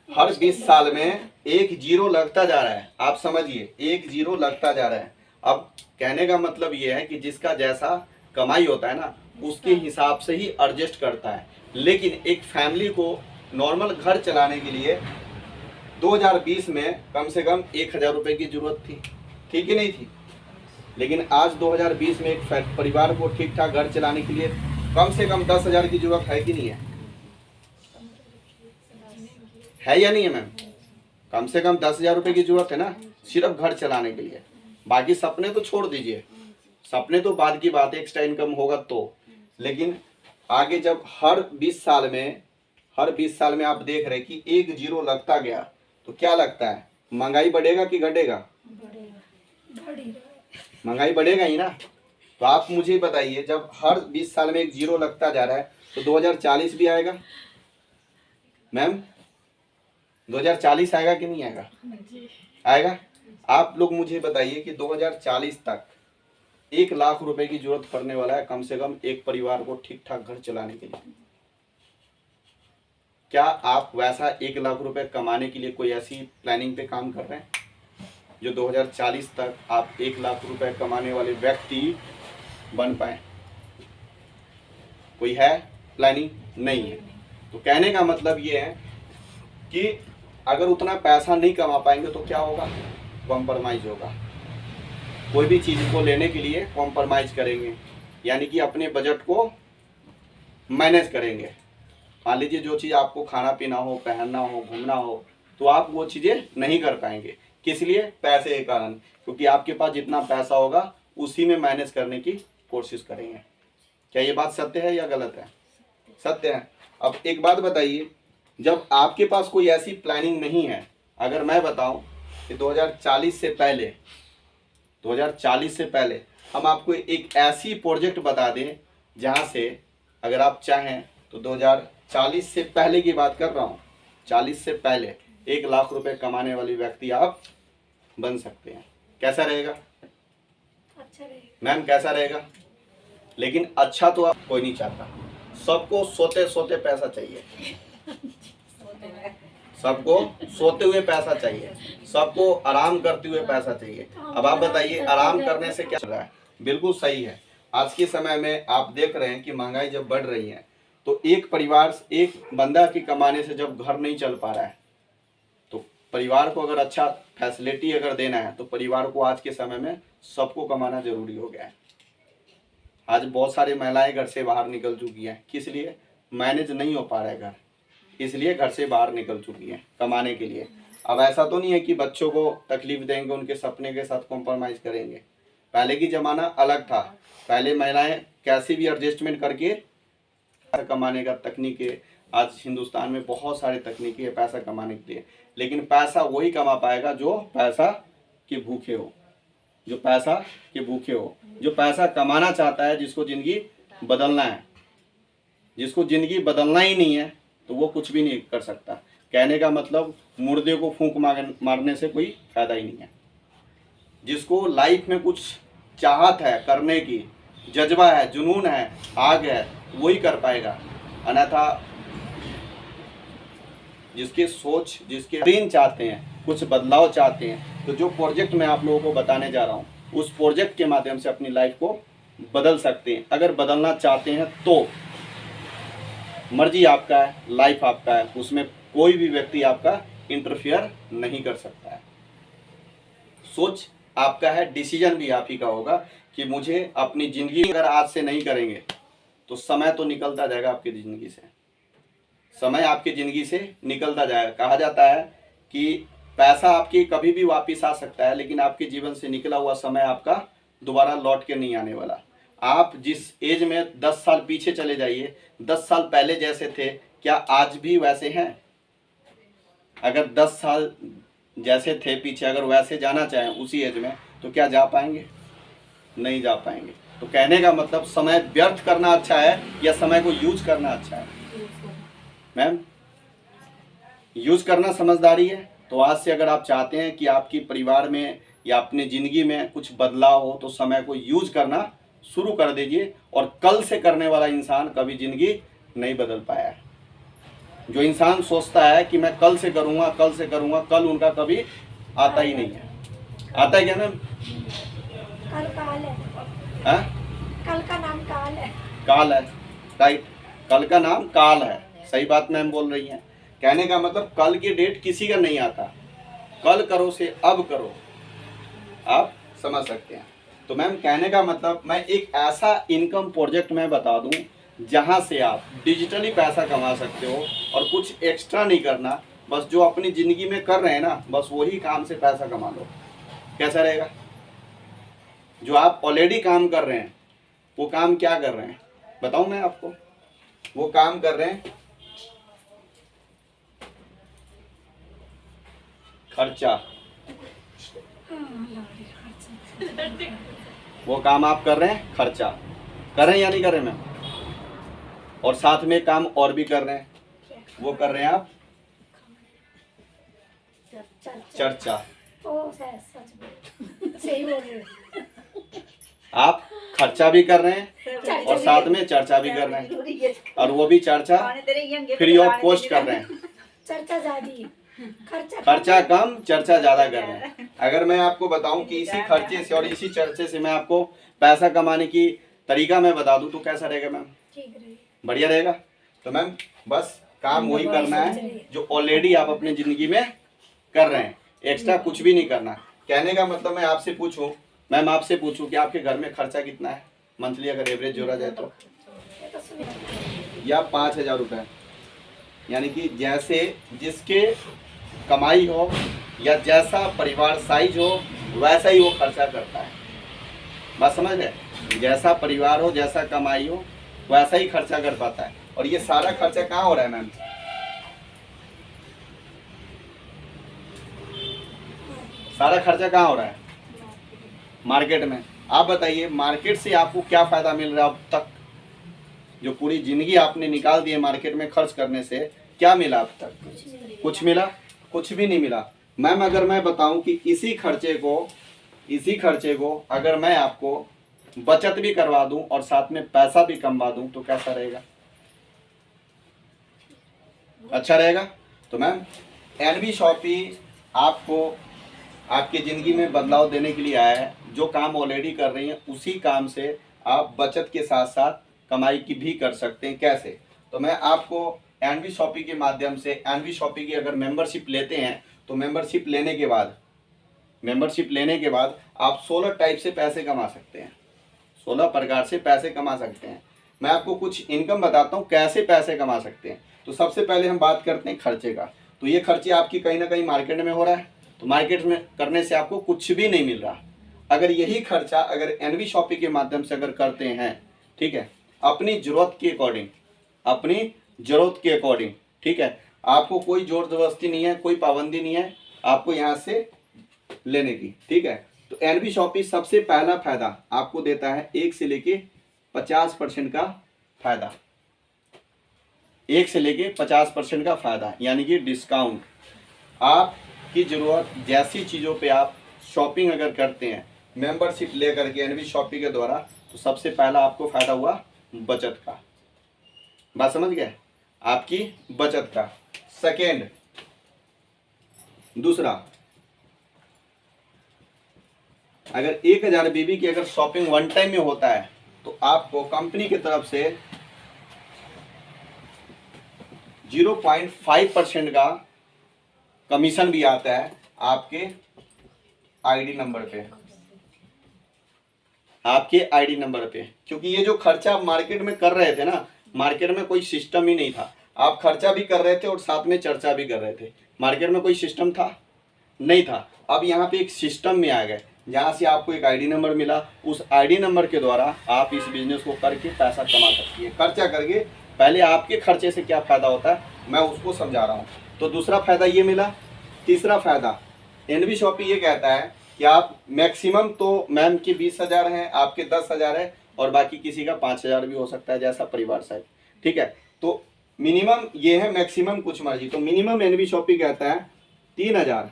हर 20 साल में एक जीरो लगता जा रहा है। आप समझिए, एक जीरो लगता जा रहा है। अब कहने का मतलब ये है कि जिसका जैसा कमाई होता है ना, उसके हिसाब से ही एडजस्ट करता है। लेकिन एक फैमिली को नॉर्मल घर चलाने के लिए 2020 में कम से कम 1000 रुपए की जरूरत थी, ठीक ही नहीं थी? लेकिन आज 2020 में एक परिवार को ठीक ठाक घर चलाने के लिए कम से कम 10,000 की जरूरत है कि नहीं है? है या नहीं है मैम? कम से कम 10,000 रुपए की जरूरत है ना, सिर्फ घर चलाने के लिए। बाकी सपने तो छोड़ दीजिए, सपने तो बाद की बात है, एक्स्ट्रा इनकम होगा तो। लेकिन आगे जब हर 20 साल में आप देख रहे कि एक जीरो लगता गया, तो क्या लगता है, महंगाई बढ़ेगा कि घटेगा? महंगाई बढ़ेगा ही ना। तो आप मुझे बताइए, जब हर 20 साल में एक जीरो लगता जा रहा है तो 2040 भी आएगा मैम? 2040 आएगा कि नहीं आएगा? आएगा। आप लोग मुझे बताइए कि 2040 तक 1 लाख रुपए की जरूरत पड़ने वाला है कम से कम एक परिवार को ठीक ठाक घर चलाने के लिए। क्या आप वैसा 1 लाख रुपए कमाने के लिए कोई ऐसी प्लानिंग पे काम कर रहे हैं जो 2040 तक आप 1 लाख रुपए कमाने वाले व्यक्ति बन पाए? कोई है प्लानिंग? नहीं है। तो कहने का मतलब ये है कि अगर उतना पैसा नहीं कमा पाएंगे तो क्या होगा? कॉम्प्रोमाइज होगा। कोई भी चीज़ को लेने के लिए कॉम्प्रोमाइज करेंगे, यानी कि अपने बजट को मैनेज करेंगे। मान लीजिए जो चीज़ आपको खाना पीना हो, पहनना हो, घूमना हो, तो आप वो चीज़ें नहीं कर पाएंगे। किस लिए? पैसे के कारण। क्योंकि आपके पास जितना पैसा होगा उसी में मैनेज करने की कोशिश करेंगे। क्या ये बात सत्य है या गलत है? सत्य है। अब एक बात बताइए, जब आपके पास कोई ऐसी प्लानिंग नहीं है, अगर मैं बताऊं कि 2040 से पहले हम आपको एक ऐसी प्रोजेक्ट बता दें जहां से अगर आप चाहें तो 2040 से पहले की बात कर रहा हूं, 40 से पहले 1 लाख रुपए कमाने वाली व्यक्ति आप बन सकते हैं। कैसा रहेगा? अच्छा रहेगा मैम, कैसा रहेगा? लेकिन अच्छा तो आप कोई नहीं चाहता, सबको सोते सोते पैसा चाहिए, सबको सोते हुए पैसा चाहिए, सबको आराम करते हुए पैसा चाहिए। अब आप बताइए, आराम करने से क्या चल रहा है? बिल्कुल सही है। आज के समय में आप देख रहे हैं कि महंगाई जब बढ़ रही है तो एक परिवार, एक बंदा के कमाने से जब घर नहीं चल पा रहा है, तो परिवार को अगर अच्छा फैसिलिटी अगर देना है तो परिवार को आज के समय में सबको कमाना जरूरी हो गया है। आज बहुत सारी महिलाएं घर से बाहर निकल चुकी हैं, किस लिए? मैनेज नहीं हो पा रहा है घर, इसलिए घर से बाहर निकल चुकी हैं कमाने के लिए। अब ऐसा तो नहीं है कि बच्चों को तकलीफ देंगे, उनके सपने के साथ कॉम्प्रोमाइज़ करेंगे। पहले की ज़माना अलग था, पहले महिलाएं कैसे भी एडजस्टमेंट करके पैसा कमाने का तकनीक है। आज हिंदुस्तान में बहुत सारे तकनीकी है पैसा कमाने के लिए, लेकिन पैसा वही कमा पाएगा जो पैसा के भूखे हो, जो पैसा के भूखे हो, जो पैसा कमाना चाहता है, जिसको ज़िंदगी बदलना है। जिसको ज़िंदगी बदलना ही नहीं है तो वो कुछ भी नहीं कर सकता। कहने का मतलब मुर्दे को फूंक मारने से कोई फायदा ही नहीं है। जिसको लाइफ में कुछ चाहत है करने की, जज्बा है, जुनून है, आग है, वही कर पाएगा। अन्यथा जिसके सोच, जिसके दिन चाहते हैं, कुछ बदलाव चाहते हैं, तो जो प्रोजेक्ट मैं आप लोगों को बताने जा रहा हूँ उस प्रोजेक्ट के माध्यम से अपनी लाइफ को बदल सकते हैं। अगर बदलना चाहते हैं तो मर्जी आपका है, लाइफ आपका है, उसमें कोई भी व्यक्ति आपका इंटरफियर नहीं कर सकता है। सोच आपका है, डिसीजन भी आप ही का होगा कि मुझे अपनी ज़िंदगी अगर आज से नहीं करेंगे तो समय तो निकलता जाएगा आपकी ज़िंदगी से, समय आपकी ज़िंदगी से निकलता जाएगा। कहा जाता है कि पैसा आपकी कभी भी वापस आ सकता है, लेकिन आपके जीवन से निकला हुआ समय आपका दोबारा लौट के नहीं आने वाला। आप जिस एज में 10 साल पीछे चले जाइए, 10 साल पहले जैसे थे, क्या आज भी वैसे हैं? अगर 10 साल जैसे थे पीछे, अगर वैसे जाना चाहें उसी एज में, तो क्या जा पाएंगे? नहीं जा पाएंगे। तो कहने का मतलब समय व्यर्थ करना अच्छा है या समय को यूज करना अच्छा है? मैम, यूज करना समझदारी है। तो आज से अगर आप चाहते हैं कि आपकी परिवार में या अपनी ज़िंदगी में कुछ बदलाव हो तो समय को यूज करना शुरू कर दीजिए। और कल से करने वाला इंसान कभी ज़िंदगी नहीं बदल पाया है। जो इंसान सोचता है कि मैं कल से करूँगा, कल से करूँगा, कल उनका कभी आता ही नहीं है। आता है क्या मैम? कल काल है। हाँ? कल का नाम काल है। काल है, राइट। कल का नाम काल है, सही बात मैम बोल रही हैं। कहने का मतलब कल की डेट किसी का नहीं आता, कल करो से अब करो, आप समझ सकते हैं। तो मैम कहने का मतलब मैं एक ऐसा इनकम प्रोजेक्ट मैं बता दूं जहां से आप डिजिटली पैसा कमा सकते हो और कुछ एक्स्ट्रा नहीं करना, बस जो अपनी ज़िंदगी में कर रहे हैं ना, बस वही काम से पैसा कमा लो। कैसा रहेगा? जो आप ऑलरेडी काम कर रहे हैं, वो काम क्या कर रहे हैं बताऊं मैं आपको? वो काम कर रहे हैं खर्चा। वो काम आप कर रहे हैं खर्चा, कर रहे हैं या नहीं कर रहे मैम? और साथ में काम और भी कर रहे हैं, वो कर रहे हैं आप चर्चा। ओ सच सही बोल रहे हो। आप खर्चा भी कर रहे हैं और साथ में चर्चा भी कर रहे हैं, और वो भी चर्चा फ्री ऑफ कॉस्ट कर रहे हैं। चर्चा ज्यादा, खर्चा कम, चर्चा ज्यादा कर रहे हैं। अगर मैं आपको बताऊं कि इसी खर्चे से और इसी चर्चे से मैं आपको पैसा कमाने की तरीका मैं बता दूं तो कैसा रहेगा मैम? ठीक रहेगा, बढ़िया रहेगा। तो मैम बस काम वही करना है जो ऑलरेडी आप अपनी जिंदगी में कर रहे हैं, एक्स्ट्रा कुछ भी नहीं करना। कहने का मतलब मैं आपसे पूछूं, मैम आपसे पूछूं कि आपके घर में खर्चा कितना है मंथली, अगर एवरेज जोड़ा जाए तो? या 5,000 रुपये, यानी कि जैसे जिसके कमाई हो या जैसा परिवार साइज हो वैसा ही वो खर्चा करता है। बात समझ रहे? जैसा परिवार हो, जैसा कमाई हो, वैसा ही खर्चा कर पाता है। और ये सारा खर्चा कहाँ हो रहा है मैम? सारा खर्चा कहाँ हो रहा है? मार्केट में। आप बताइए मार्केट से आपको क्या फायदा मिल रहा है अब तक? जो पूरी जिंदगी आपने निकाल दी है मार्केट में खर्च करने से, क्या मिला अब तक? कुछ मिला? कुछ भी नहीं मिला। मैम अगर मैं बताऊं कि इसी खर्चे को अगर मैं आपको बचत भी करवा दूं और साथ में पैसा भी कमवा दूं तो कैसा रहेगा? अच्छा रहेगा। तो मैम एनबी शॉपी आपको आपकी ज़िंदगी में बदलाव देने के लिए आया है। जो काम ऑलरेडी कर रही हैं उसी काम से आप बचत के साथ साथ कमाई की भी कर सकते हैं। कैसे? तो मैं आपको एनवी शॉपी के माध्यम से, एनवी शॉपी की अगर मेंबरशिप लेते हैं तो मेंबरशिप लेने के बाद आप 16 टाइप से पैसे कमा सकते हैं, 16 प्रकार से पैसे कमा सकते हैं। मैं आपको कुछ इनकम बताता हूँ कैसे पैसे कमा सकते हैं। तो सबसे पहले हम बात करते हैं खर्चे का। तो ये खर्चे आपकी कहीं ना कहीं मार्केट में हो रहा है, तो मार्केट में करने से आपको कुछ भी नहीं मिल रहा। अगर यही खर्चा अगर एनवी शॉपी के माध्यम से अगर करते हैं, ठीक है, अपनी ज़रूरत के अकॉर्डिंग, ठीक है, आपको कोई जोर जबरदस्ती नहीं है, कोई पाबंदी नहीं है आपको यहाँ से लेने की, ठीक है। तो एनवी शॉपी सबसे पहला फायदा आपको देता है 1 से लेके 50% का फायदा, 1 से लेके 50% का फायदा, यानी कि डिस्काउंट। आपकी ज़रूरत जैसी चीज़ों पे आप शॉपिंग अगर करते हैं मेंबरशिप लेकर के एनवी शॉपी के द्वारा, तो सबसे पहला आपको फायदा हुआ बचत का। बात समझ गए? आपकी बचत का। सेकेंड, दूसरा, अगर 1000 बीबी की अगर शॉपिंग वन टाइम में होता है तो आपको कंपनी की तरफ से 0.5% का कमीशन भी आता है आपके आईडी नंबर पे, क्योंकि ये जो खर्चा आप मार्केट में कर रहे थे ना, मार्केट में कोई सिस्टम ही नहीं था। आप खर्चा भी कर रहे थे और साथ में चर्चा भी कर रहे थे। मार्केट में कोई सिस्टम था नहीं था। अब यहाँ पे एक सिस्टम में आ गए, जहाँ से आपको एक आईडी नंबर मिला। उस आईडी नंबर के द्वारा आप इस बिजनेस को करके पैसा कमा सकती है। खर्चा करके पहले आपके खर्चे से क्या फ़ायदा होता है मैं उसको समझा रहा हूँ। तो दूसरा फ़ायदा ये मिला। तीसरा फ़ायदा, एनवी शॉपी ये कहता है कि आप मैक्सिमम, तो मैम की 20,000 हैं, आपके 10,000 है और बाकी किसी का 5,000 भी हो सकता है, जैसा परिवार साइज, ठीक है। तो मिनिमम ये है, मैक्सिमम कुछ मर्जी। तो मिनिमम एनवी शॉपी कहता है 3,000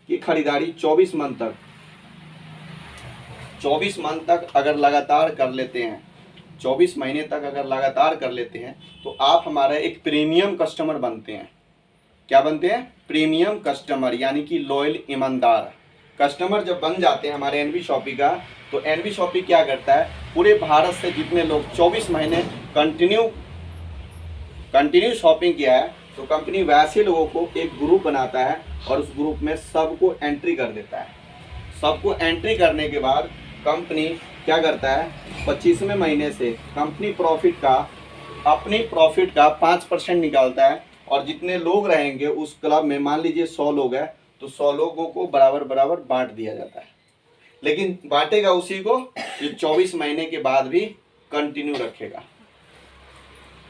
की खरीदारी 24 मंथ तक अगर लगातार कर लेते हैं, 24 महीने तक अगर लगातार कर लेते हैं तो आप हमारा एक प्रीमियम कस्टमर बनते हैं। क्या बनते हैं? प्रीमियम कस्टमर, यानी कि लॉयल, ईमानदार कस्टमर जब बन जाते हैं हमारे एनवी शॉपी का, तो एनवी शॉपी क्या करता है, पूरे भारत से जितने लोग 24 महीने कंटिन्यू शॉपिंग किया है, तो कंपनी वैसे लोगों को एक ग्रुप बनाता है और उस ग्रुप में सबको एंट्री कर देता है। सबको एंट्री करने के बाद कंपनी क्या करता है, 25वें महीने से कंपनी अपनी प्रॉफिट का 5% निकालता है और जितने लोग रहेंगे उस क्लब में, मान लीजिए 100 लोग हैं, तो 100 लोगों को बराबर बराबर बांट दिया जाता है। लेकिन बांटेगा उसी को जो 24 महीने के बाद भी कंटिन्यू रखेगा,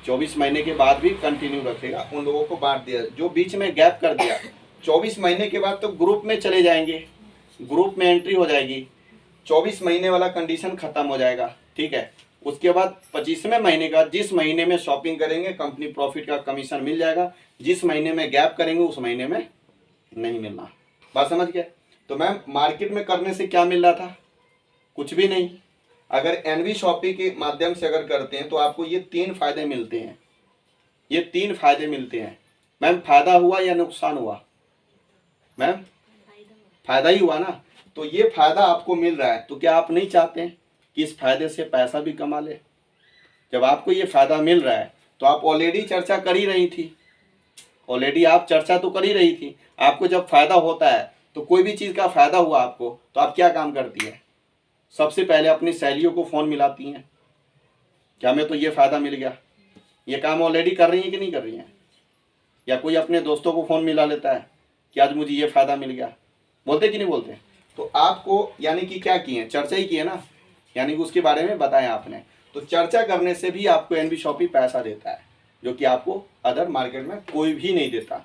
24 महीने के बाद भी कंटिन्यू रखेगा, उन लोगों को बांट दिया। जो बीच में गैप कर दिया, 24 महीने के बाद तो ग्रुप में चले जाएंगे, ग्रुप में एंट्री हो जाएगी, 24 महीने वाला कंडीशन खत्म हो जाएगा, ठीक है। उसके बाद 25वें महीने का, जिस महीने में शॉपिंग करेंगे कंपनी प्रॉफिट का कमीशन मिल जाएगा, जिस महीने में गैप करेंगे उस महीने में नहीं मिलना। बात समझ गए? तो मैम मार्केट में करने से क्या मिल रहा था? कुछ भी नहीं। अगर एनवी शॉपी के माध्यम से अगर करते हैं तो आपको ये 3 फायदे मिलते हैं। ये 3 फायदे मिलते हैं। मैम फायदा हुआ या नुकसान हुआ? मैम फायदा ही हुआ ना। तो ये फायदा आपको मिल रहा है, तो क्या आप नहीं चाहते हैं कि इस फायदे से पैसा भी कमा ले? जब आपको ये फायदा मिल रहा है तो आप ऑलरेडी चर्चा कर ही रही थी, ऑलरेडी आप चर्चा तो कर ही रही थी। आपको जब फायदा होता है तो कोई भी चीज़ का फायदा हुआ आपको, तो आप क्या काम करती है? सबसे पहले अपनी सहेलियों को फ़ोन मिलाती हैं, क्या हमें तो ये फ़ायदा मिल गया। ये काम ऑलरेडी कर रही हैं कि नहीं कर रही हैं? या कोई अपने दोस्तों को फ़ोन मिला लेता है कि आज मुझे ये फ़ायदा मिल गया, बोलते कि नहीं बोलते? तो आपको यानी कि क्या किए, चर्चा ही की है ना, यानी कि उसके बारे में बताया आपने। तो चर्चा करने से भी आपको एनवी शॉपी पैसा देता है, जो कि आपको अदर मार्केट में कोई भी नहीं देता,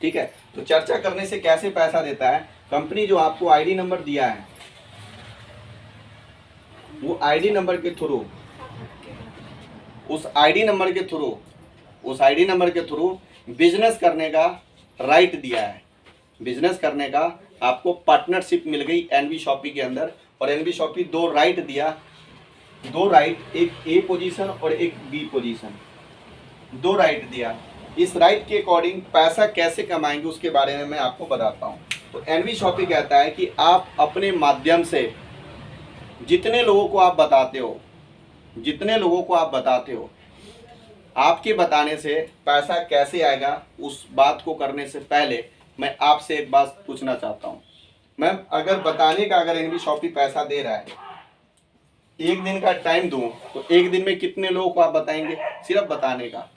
ठीक है। तो चर्चा करने से कैसे पैसा देता है? कंपनी जो आपको आईडी नंबर दिया है, वो आईडी नंबर के थ्रू, उस आईडी नंबर के थ्रू बिजनेस करने का राइट दिया है। बिजनेस करने का आपको पार्टनरशिप मिल गई एनवी शॉपी के अंदर, और एनवी शॉपी 2 राइट दिया, 2 राइट, एक ए पोजीशन और एक बी पोजीशन, 2 राइट दिया। इस राइट के अकॉर्डिंग पैसा कैसे कमाएंगे उसके बारे में मैं आपको बताता हूँ। तो एनवी शॉपी कहता है कि आप अपने माध्यम से जितने लोगों को आप बताते हो, जितने लोगों को आप बताते हो, आपके बताने से पैसा कैसे आएगा, उस बात को करने से पहले मैं आपसे एक बात पूछना चाहता हूँ। मैम, अगर बताने का, अगर एनबी शॉपी पैसा दे रहा है, एक दिन का टाइम दूं, तो एक दिन में कितने लोगों को आप बताएंगे सिर्फ बताने का?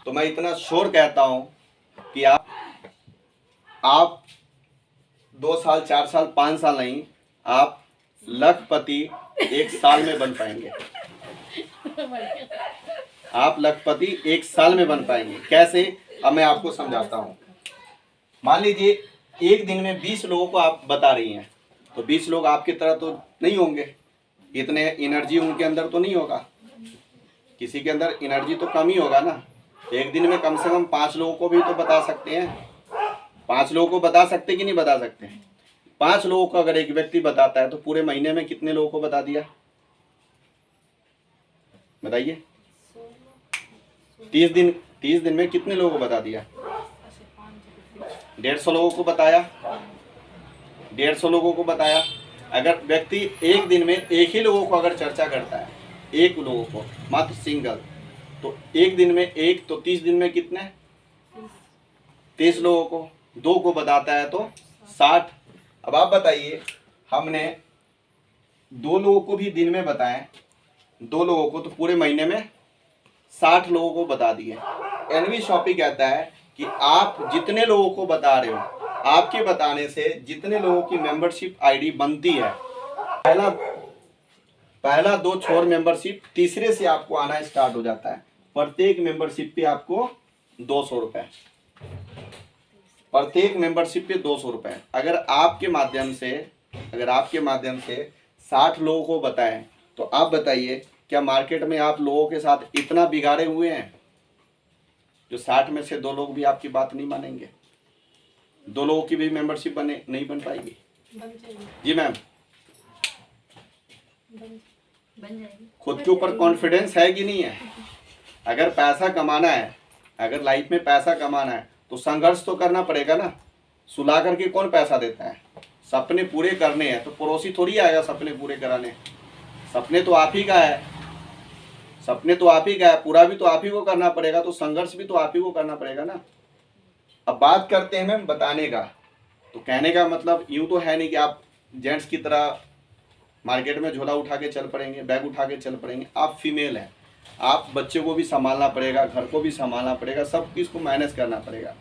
तो मैं इतना श्योर कहता हूं कि आप 2 साल, 4 साल, 5 साल नहीं, आप लखपति 1 साल में बन पाएंगे। आप लखपति 1 साल में बन पाएंगे। कैसे? अब मैं आपको समझाता हूं। मान लीजिए एक दिन में 20 लोगों को आप बता रही हैं, तो 20 लोग आपकी तरह तो नहीं होंगे, इतने एनर्जी उनके अंदर तो नहीं होगा, किसी के अंदर एनर्जी तो कम ही होगा ना। एक दिन में कम से कम 5 लोगों को भी तो बता सकते हैं। 5 लोगों को बता सकते कि नहीं बता सकते? 5 लोगों को अगर एक व्यक्ति बताता है तो पूरे महीने में कितने लोगों को बता दिया, बताइए? 30 दिन में कितने लोगों को बता दिया? 150 लोगों को बताया। 150 लोगों को बताया। अगर व्यक्ति एक दिन में एक ही लोगों को अगर चर्चा करता है, एक लोगों को मात्र सिंगल, तो एक दिन में एक, तो 30 दिन में कितने? 30 लोगों को। 2 को बताता है तो 60। अब आप बताइए, हमने 2 लोगों को भी दिन में बताएं, 2 लोगों को, तो पूरे महीने में 60 लोगों को बता दिए। एनवी शॉपी कहता है कि आप जितने लोगों को बता रहे हो, आपके बताने से जितने लोगों की मेंबरशिप आईडी बनती है, पहला 2 छोर मेंबरशिप, तीसरे से आपको आना स्टार्ट हो जाता है। प्रत्येक मेंबरशिप पे आपको 200 रुपए, प्रत्येक मेंबरशिप पे 200 रुपए। अगर आपके माध्यम से 60 लोगों को बताएं, तो आप बताइए क्या मार्केट में आप लोगों के साथ इतना बिगाड़े हुए हैं जो 60 में से 2 लोग भी आपकी बात नहीं मानेंगे? 2 लोगों की भी मेंबरशिप नहीं बन पाएगी? जी मैम, बन जाएगी। खुद के ऊपर कॉन्फिडेंस है कि नहीं है? अगर पैसा कमाना है, अगर लाइफ में पैसा कमाना है, तो संघर्ष तो करना पड़ेगा ना। सुला करके कौन पैसा देता है? सपने पूरे करने हैं तो पड़ोसी थोड़ी आएगा सपने पूरे कराने। सपने तो आप ही का है, सपने तो आप ही का है, पूरा भी तो आप ही को करना पड़ेगा, तो संघर्ष भी तो आप ही को करना पड़ेगा ना। अब बात करते हैं मैम बताने का, तो कहने का मतलब यूँ तो है नहीं कि आप जेंट्स की तरह मार्केट में झोला उठा के चल पड़ेंगे, बैग उठा के चल पड़ेंगे। आप फीमेल हैं, आप बच्चे को भी संभालना पड़ेगा, घर को भी संभालना पड़ेगा, सब चीज़ को मैनेज करना पड़ेगा।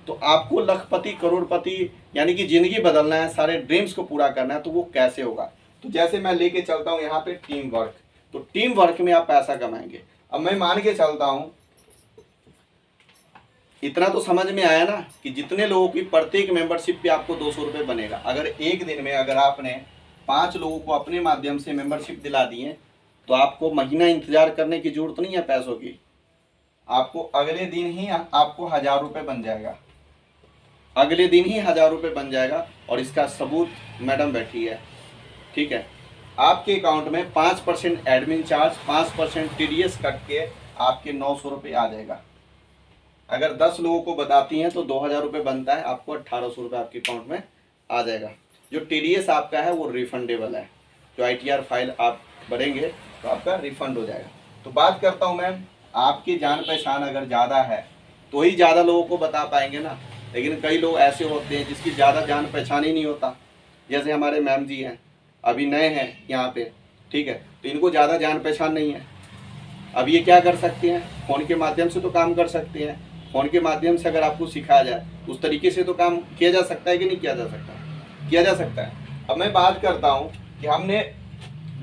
तो आपको लखपति करोड़पति यानी कि ज़िंदगी बदलना है, सारे ड्रीम्स को पूरा करना है, तो वो कैसे होगा? तो जैसे मैं लेके चलता हूँ यहाँ पे टीम वर्क, तो टीम वर्क में आप पैसा कमाएंगे। अब मैं मान के चलता हूँ, इतना तो समझ में आया ना कि जितने लोगों की प्रत्येक मेंबरशिप पे आपको 200 रुपये बनेगा। अगर एक दिन में अगर आपने 5 लोगों को अपने माध्यम से मेंबरशिप दिला दिए, तो आपको महीना इंतजार करने की जरूरत नहीं है पैसों की। आपको अगले दिन ही आपको 1000 रुपये बन जाएगा, अगले दिन ही 1000 रुपये बन जाएगा। और इसका सबूत मैडम बैठी है, ठीक है। आपके अकाउंट में 5% एडमिन चार्ज, 5% TDS कट के आपके 900 रुपये आ जाएगा। अगर 10 लोगों को बताती हैं तो 2000 रुपये बनता है, आपको 1800 रुपये आपके अकाउंट में आ जाएगा। जो TDS आपका है वो रिफंडेबल है, जो ITR फाइल आप भरेंगे तो आपका रिफंड हो जाएगा। तो बात करता हूँ मैम, आपकी जान पहचान अगर ज़्यादा है तो ही ज़्यादा लोगों को बता पाएंगे ना। लेकिन कई लोग ऐसे होते हैं जिसकी ज़्यादा जान पहचान ही नहीं होता, जैसे हमारे मैम जी हैं, अभी नए हैं यहाँ पे, ठीक है, तो इनको ज़्यादा जान पहचान नहीं है। अब ये क्या कर सकते हैं? फ़ोन के माध्यम से तो काम कर सकते हैं। फ़ोन के माध्यम से अगर आपको सिखाया जाए उस तरीके से तो काम किया जा सकता है कि नहीं किया जा सकता? किया जा सकता है। अब मैं बात करता हूँ कि हमने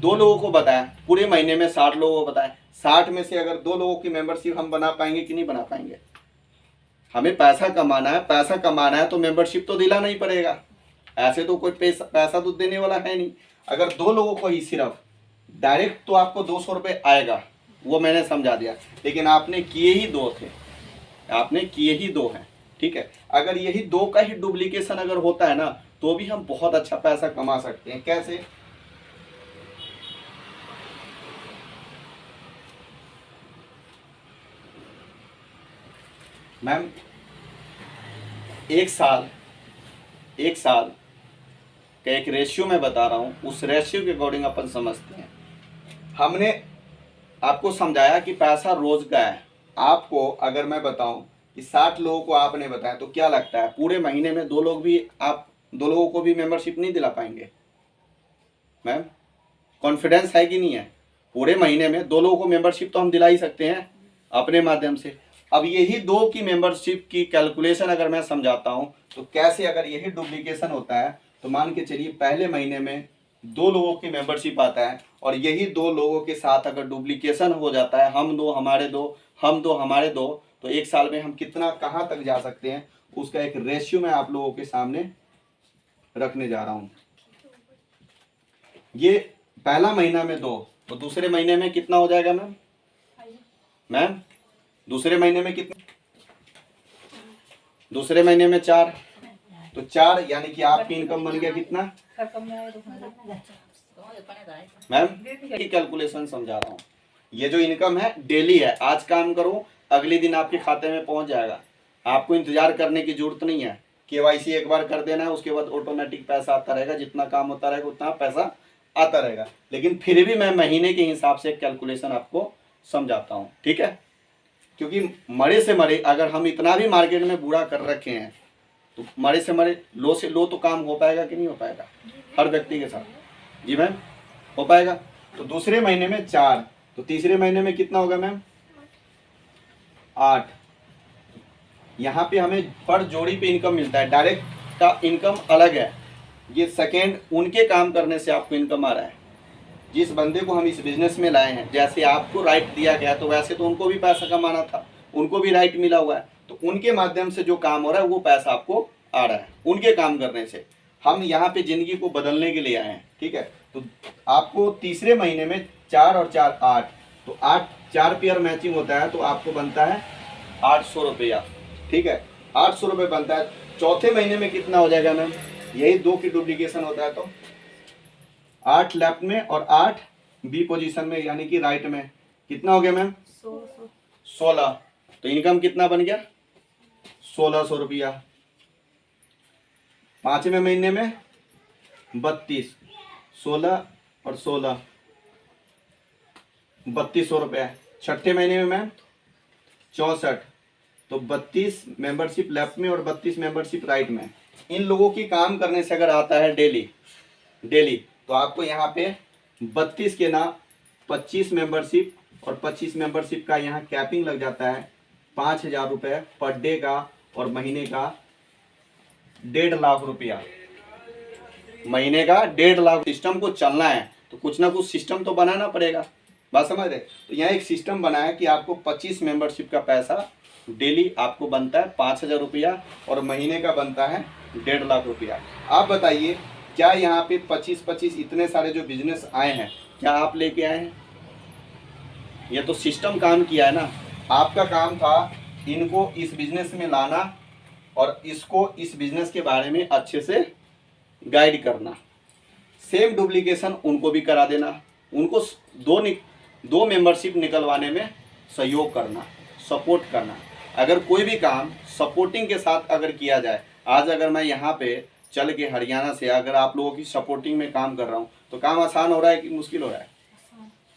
2 लोगों को बताया, पूरे महीने में 60 लोगों को बताया, 60 में से अगर 2 लोगों की मेंबरशिप हम बना पाएंगे कि नहीं बना पाएंगे? हमें पैसा कमाना है, पैसा कमाना है तो मेंबरशिप तो दिलाना ही पड़ेगा। ऐसे तो कोई पैसा तो देने वाला है नहीं। अगर 2 लोगों को ही सिर्फ डायरेक्ट तो आपको 200 रुपये आएगा, वो मैंने समझा दिया, लेकिन आपने किए ही 2 थे, आपने किए ही 2 हैं, ठीक है। अगर यही 2 का ही डुप्लीकेशन अगर होता है ना, तो भी हम बहुत अच्छा पैसा कमा सकते हैं। कैसे? मैम, एक साल का एक रेशियो मैं बता रहा हूँ, उस रेशियो के अकॉर्डिंग अपन समझते हैं। हमने आपको समझाया कि पैसा रोज का है। आपको अगर मैं बताऊं कि 60 लोगों को आपने बताया तो क्या लगता है पूरे महीने में 2 लोगों को भी मेंबरशिप नहीं दिला पाएंगे? मैम कॉन्फिडेंस है कि नहीं है? पूरे महीने में 2 लोगों को मेंबरशिप तो हम दिला ही सकते हैं अपने माध्यम से। अब यही 2 की मेंबरशिप की कैलकुलेशन अगर मैं समझाता हूं तो कैसे, अगर यही डुप्लीकेशन होता है तो मान के चलिए पहले महीने में 2 लोगों की मेंबरशिप आता है और यही 2 लोगों के साथ अगर डुप्लीकेशन हो जाता है, हम 2 हमारे 2, हम 2 हमारे 2, तो एक साल में हम कितना कहाँ तक जा सकते हैं, उसका एक रेशियो मैं आप लोगों के सामने रखने जा रहा हूँ। ये पहला महीना में 2, तो दूसरे महीने में कितना हो जाएगा मैम? मैम दूसरे महीने में कितना? दूसरे महीने में 4, तो 4 यानी कि आपकी इनकम बन गया कितना मैम? की कैलकुलेशन समझा रहा हूँ। ये जो इनकम है डेली है, आज काम करो अगले दिन आपके खाते में पहुंच जाएगा। आपको इंतजार करने की जरूरत नहीं है। केवाईसी एक बार कर देना है, उसके बाद ऑटोमेटिक पैसा आता रहेगा, जितना काम होता रहेगा उतना पैसा आता रहेगा। लेकिन फिर भी मैं महीने के हिसाब से कैलकुलेशन आपको समझाता हूँ, ठीक है? क्योंकि मरे से मरे अगर हम इतना भी मार्केट में बुरा कर रखे हैं तो मरे से मरे लो से लो तो काम हो पाएगा कि नहीं हो पाएगा हर व्यक्ति के साथ? जी मैम हो पाएगा। तो दूसरे महीने में 4, तो तीसरे महीने में कितना होगा मैम? 8। यहाँ पे हमें पर जोड़ी पे इनकम मिलता है, डायरेक्ट का इनकम अलग है। ये सेकेंड उनके काम करने से आपको इनकम आ रहा है। जिस बंदे को हम इस बिजनेस में लाए हैं, जैसे आपको राइट दिया गया तो वैसे तो उनको भी पैसा कमाना था, उनको भी राइट मिला हुआ है, तो उनके माध्यम से जो काम हो रहा है वो पैसा आपको आ रहा है उनके काम करने से। हम यहाँ पे जिंदगी को बदलने के लिए आए हैं, ठीक है? तो आपको तीसरे महीने में 4 और 4 8, तो 8 4 पेयर मैचिंग होता है तो आपको बनता है 800 रुपया, ठीक है? 800 रुपये बनता है। चौथे महीने में कितना हो जाएगा मैम? यही 2 की डुप्लीकेशन होता है तो 8 लेफ्ट में और 8 बी पोजीशन में, यानी कि राइट में। कितना हो गया मैम? 16। तो इनकम कितना बन गया? 1600 रुपया। पांचवें महीने में 32, 16 और 16 3200 रुपया। छठे महीने में मैम 64, तो 32 मेंबरशिप लेफ्ट में और 32 मेंबरशिप राइट में। इन लोगों की काम करने से अगर आता है डेली तो आपको यहाँ पे 32 के ना 25 मेंबरशिप और 25 मेंबरशिप का यहाँ कैपिंग लग जाता है 5000 रुपये पर डे का, और महीने का 1.5 लाख रुपया। महीने का 1.5 लाख। सिस्टम को चलना है तो कुछ ना कुछ सिस्टम तो बनाना पड़ेगा, बात समझ रहे? तो यहाँ एक सिस्टम बना है कि आपको 25 मेंबरशिप का पैसा डेली आपको बनता है 5000 रुपया और महीने का बनता है 1.5 लाख रुपया। आप बताइए क्या यहाँ पे 25-25 इतने सारे जो बिजनेस आए हैं क्या आप लेके आए हैं? ये तो सिस्टम काम किया है ना। आपका काम था इनको इस बिजनेस में लाना और इसको इस बिजनेस के बारे में अच्छे से गाइड करना। सेम डुप्लीकेशन उनको भी करा देना, उनको दो मेंबरशिप निकलवाने में सहयोग करना, सपोर्ट करना। अगर कोई भी काम सपोर्टिंग के साथ अगर किया जाए, आज अगर मैं यहाँ पे चल के हरियाणा से अगर आप लोगों की सपोर्टिंग में काम कर रहा हूँ तो काम आसान हो रहा है कि मुश्किल हो रहा है?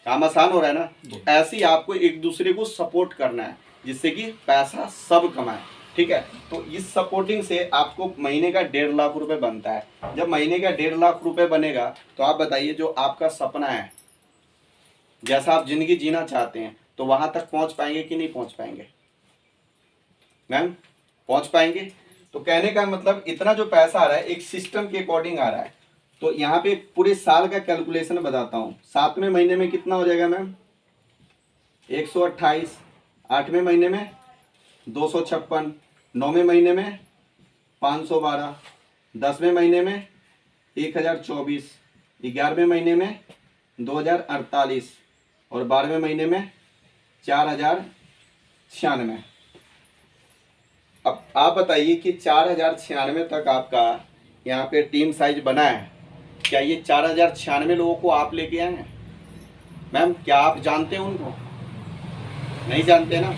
काम आसान हो रहा है ना। तो ऐसे ही आपको एक दूसरे को सपोर्ट करना है जिससे कि पैसा सब कमाए, ठीक है? तो इस सपोर्टिंग से आपको महीने का 1.5 लाख रुपए बनता है। जब महीने का 1.5 लाख रुपए बनेगा तो आप बताइए जो आपका सपना है, जैसा आप जिंदगी जीना चाहते हैं, तो वहां तक पहुंच पाएंगे कि नहीं पहुंच पाएंगे? मैम पहुंच पाएंगे। तो कहने का मतलब इतना जो पैसा आ रहा है एक सिस्टम के अकॉर्डिंग आ रहा है। तो यहाँ पे पूरे साल का कैलकुलेशन बताता हूँ। 7वें महीने में कितना हो जाएगा मैम? 128। 8वें महीने में 256। 9वें महीने में 512। 10वें महीने में 1024। 11वें महीने में 2048 और 12वें महीने में 4096। अब आप बताइए कि 4096 तक आपका यहाँ पे टीम साइज बना है। क्या ये 4096 लोगों को आप लेके आए हैं? मैम क्या आप जानते हैं उनको? नहीं जानते ना।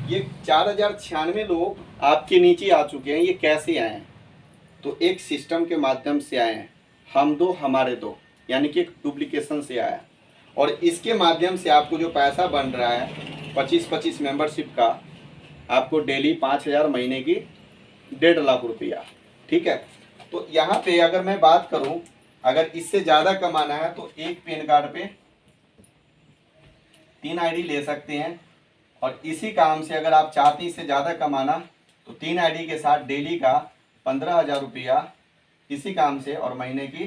ये 4096 लोग आपके नीचे आ चुके हैं। ये कैसे आए हैं? तो एक सिस्टम के माध्यम से आए हैं। हम दो हमारे दो, यानी कि एक डुप्लीकेशन से आया। और इसके माध्यम से आपको जो पैसा बन रहा है 25-25 मेंबरशिप का, आपको डेली 5,000, महीने की 1.5 लाख रुपया। ठीक है, तो यहाँ पे अगर मैं बात करूं, अगर इससे ज़्यादा कमाना है तो एक पैन कार्ड पे 3 आईडी ले सकते हैं। और इसी काम से अगर आप चाहते हैं इससे ज़्यादा कमाना, तो 3 आईडी के साथ डेली का 15,000 रुपया इसी काम से, और महीने की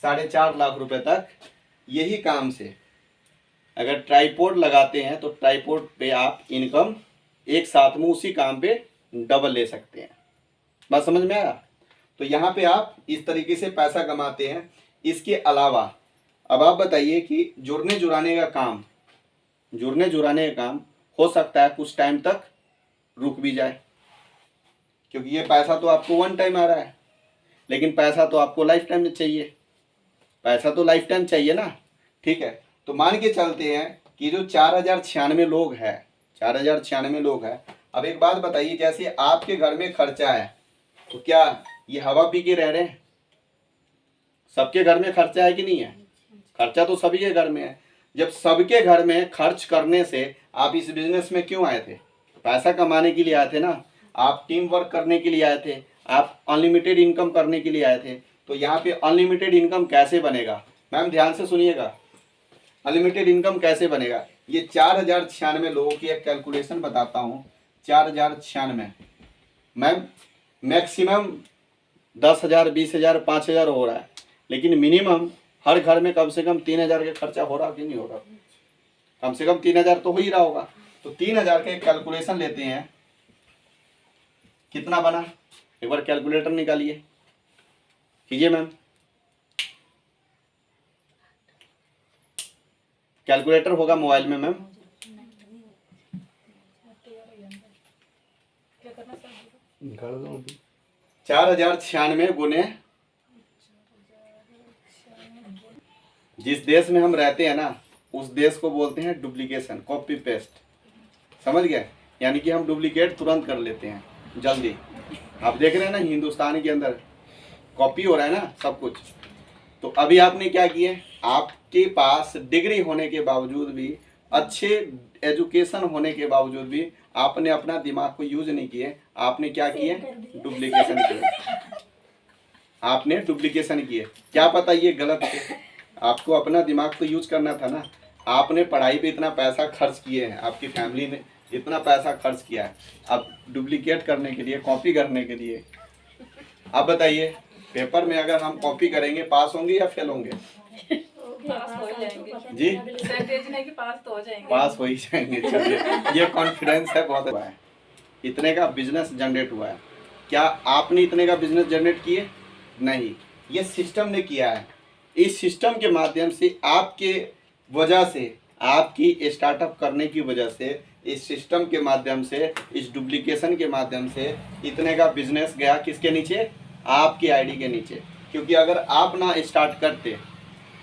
4.5 लाख रुपए तक यही काम से। अगर ट्राइपॉड लगाते हैं तो ट्राइपॉड पे आप इनकम एक साथ में उसी काम पे डबल ले सकते हैं। बात समझ में आया? तो यहाँ पे आप इस तरीके से पैसा कमाते हैं। इसके अलावा अब आप बताइए कि जुड़ने जुड़ाने का काम हो सकता है कुछ टाइम तक रुक भी जाए, क्योंकि ये पैसा तो आपको वन टाइम आ रहा है, लेकिन पैसा तो आपको लाइफ टाइम चाहिए, पैसा तो लाइफ टाइम चाहिए ना। ठीक है, तो मान के चलते हैं कि जो 4,096 लोग हैं, 4,096 लोग हैं। अब एक बात बताइए, जैसे आपके घर में खर्चा है, तो क्या ये हवा पी के रह रहे हैं? सबके घर में खर्चा है कि नहीं है? खर्चा तो सभी के घर में है। जब सबके घर में खर्च करने से आप इस बिजनेस में क्यों आए थे? पैसा कमाने के लिए आए थे ना। आप टीम वर्क करने के लिए आए थे, आप अनलिमिटेड इनकम करने के लिए आए थे। तो यहाँ पे अनलिमिटेड इनकम कैसे बनेगा? मैम ध्यान से सुनिएगा, अनलिमिटेड इनकम कैसे बनेगा? ये 4,096 लोगों की एक कैलकुलेशन बताता हूँ। 4,096, मैम मैक्सिमम 10,000, 20,000, 5,000 हो रहा है, लेकिन मिनिमम हर घर में कम से कम 3,000 का खर्चा हो रहा कि नहीं हो रहा? कम से कम 3,000 तो हो ही रहा होगा। तो 3,000 का एक कैलकुलेशन लेते हैं, कितना बना? एक बार कैलकुलेटर निकालिए, कीजिए मैम। कैलकुलेटर होगा मोबाइल में मैम। 4,096 गुने जिस देश में हम रहते हैं ना, उस देश को बोलते हैं डुप्लीकेशन, कॉपी पेस्ट। समझ गए? यानी कि हम डुप्लीकेट तुरंत कर लेते हैं जल्दी। आप देख रहे हैं ना हिंदुस्तान के अंदर कॉपी हो रहा है ना सब कुछ। तो अभी आपने क्या किए? आपके पास डिग्री होने के बावजूद भी, अच्छे एजुकेशन होने के बावजूद भी आपने अपना दिमाग को यूज नहीं किए। आपने क्या किए? डुप्लीकेशन किए। आपने डुप्लीकेशन किए। क्या पता ये गलत है, आपको अपना दिमाग तो यूज करना था ना। आपने पढ़ाई पे इतना पैसा खर्च किए हैं, आपकी फैमिली ने इतना पैसा खर्च किया है, अब डुप्लीकेट करने के लिए, कॉपी करने के लिए। आप बताइए, पेपर में अगर हम कॉपी करेंगे पास होंगे या फेल होंगे? पास हो जाएंगे जी, परसेंटेज नहीं कि पास तो हो जाएंगे। पास हो ही जाएंगे। चलिए, ये कॉन्फिडेंस है, बहुत हुआ है। इतने का बिजनेस जनरेट हुआ है। क्या आपने इतने का बिजनेस जनरेट किए? नहीं, ये सिस्टम ने किया है। इस सिस्टम के माध्यम से, आपके वजह से, आपकी स्टार्टअप करने की वजह से, इस सिस्टम के माध्यम से, इस डुप्लीकेशन के माध्यम से इतने का बिजनेस गया किसके नीचे? आपकी आईडी के नीचे। क्योंकि अगर आप ना स्टार्ट करते,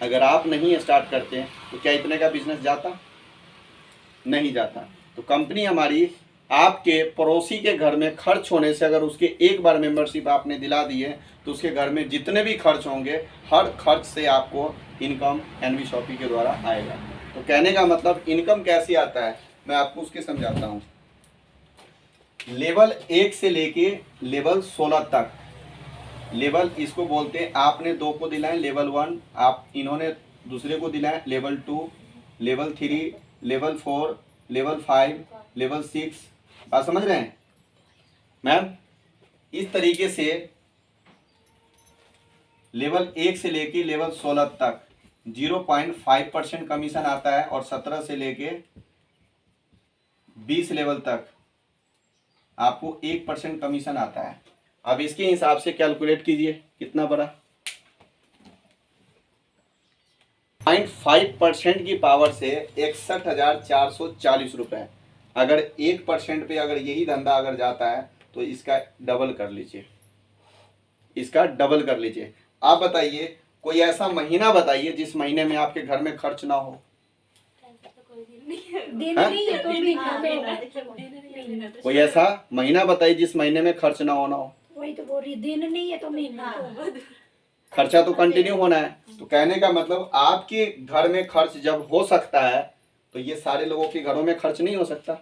अगर आप नहीं स्टार्ट करते तो क्या इतने का बिजनेस जाता? नहीं जाता। तो कंपनी हमारी आपके पड़ोसी के घर में खर्च होने से, अगर उसके एक बार मेंबरशिप आपने दिला दी है, तो उसके घर में जितने भी खर्च होंगे, हर खर्च से आपको इनकम एनवी शॉपी के द्वारा आएगा। तो कहने का मतलब इनकम कैसे आता है, मैं आपको उसके समझाता हूँ। लेवल 1 से लेके लेवल 16 तक, लेवल इसको बोलते हैं, आपने 2 को दिलाए लेवल 1, आप इन्होंने दूसरे को दिलाए level 2, level 3, level 4, level 5, level 6। बात समझ रहे हैं मैम? इस तरीके से लेवल 1 से लेके लेवल 16 तक 0.5% कमीशन आता है, और 17 से लेके 20 लेवल तक आपको 1% कमीशन आता है। अब इसके हिसाब से कैलकुलेट कीजिए कितना बड़ा। 0.5% की पावर से 61,440 रुपए। अगर 1% पे अगर यही धंधा अगर जाता है तो इसका डबल कर लीजिए, इसका डबल कर लीजिए। आप बताइए, कोई ऐसा महीना बताइए जिस महीने में आपके घर में खर्च ना हो। दिन नहीं है तो भी कोई ऐसा महीना बताइए जिस महीने में खर्च ना होना हो। वही तो बोल रही, दिन नहीं है तो महीना है। खर्चा तो कंटिन्यू होना है। तो कहने का मतलब आपके घर में खर्च जब हो सकता है तो ये सारे लोगों के घरों में खर्च नहीं हो सकता।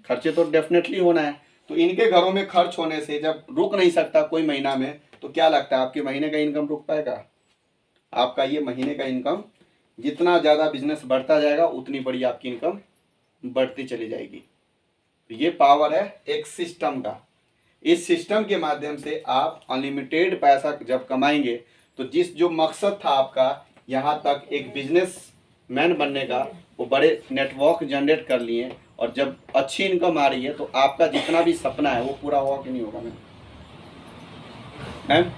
खर्चे तो डेफिनेटली होना है। तो इनके घरों में खर्च होने से जब रुक नहीं सकता कोई महीना में, तो क्या लगता है आपके महीने का इनकम रुक पाएगा? आपका ये महीने का इनकम जितना ज़्यादा बिजनेस बढ़ता जाएगा उतनी बड़ी आपकी इनकम बढ़ती चली जाएगी। तो ये पावर है एक सिस्टम का। इस सिस्टम के माध्यम से आप अनलिमिटेड पैसा जब कमाएंगे तो जो मकसद था आपका यहाँ तक एक बिजनेसमैन बनने का, वो बड़े नेटवर्क जनरेट कर लिए, और जब अच्छी इनकम आ रही है तो आपका जितना भी सपना है वो पूरा होगा कि नहीं होगा मैम?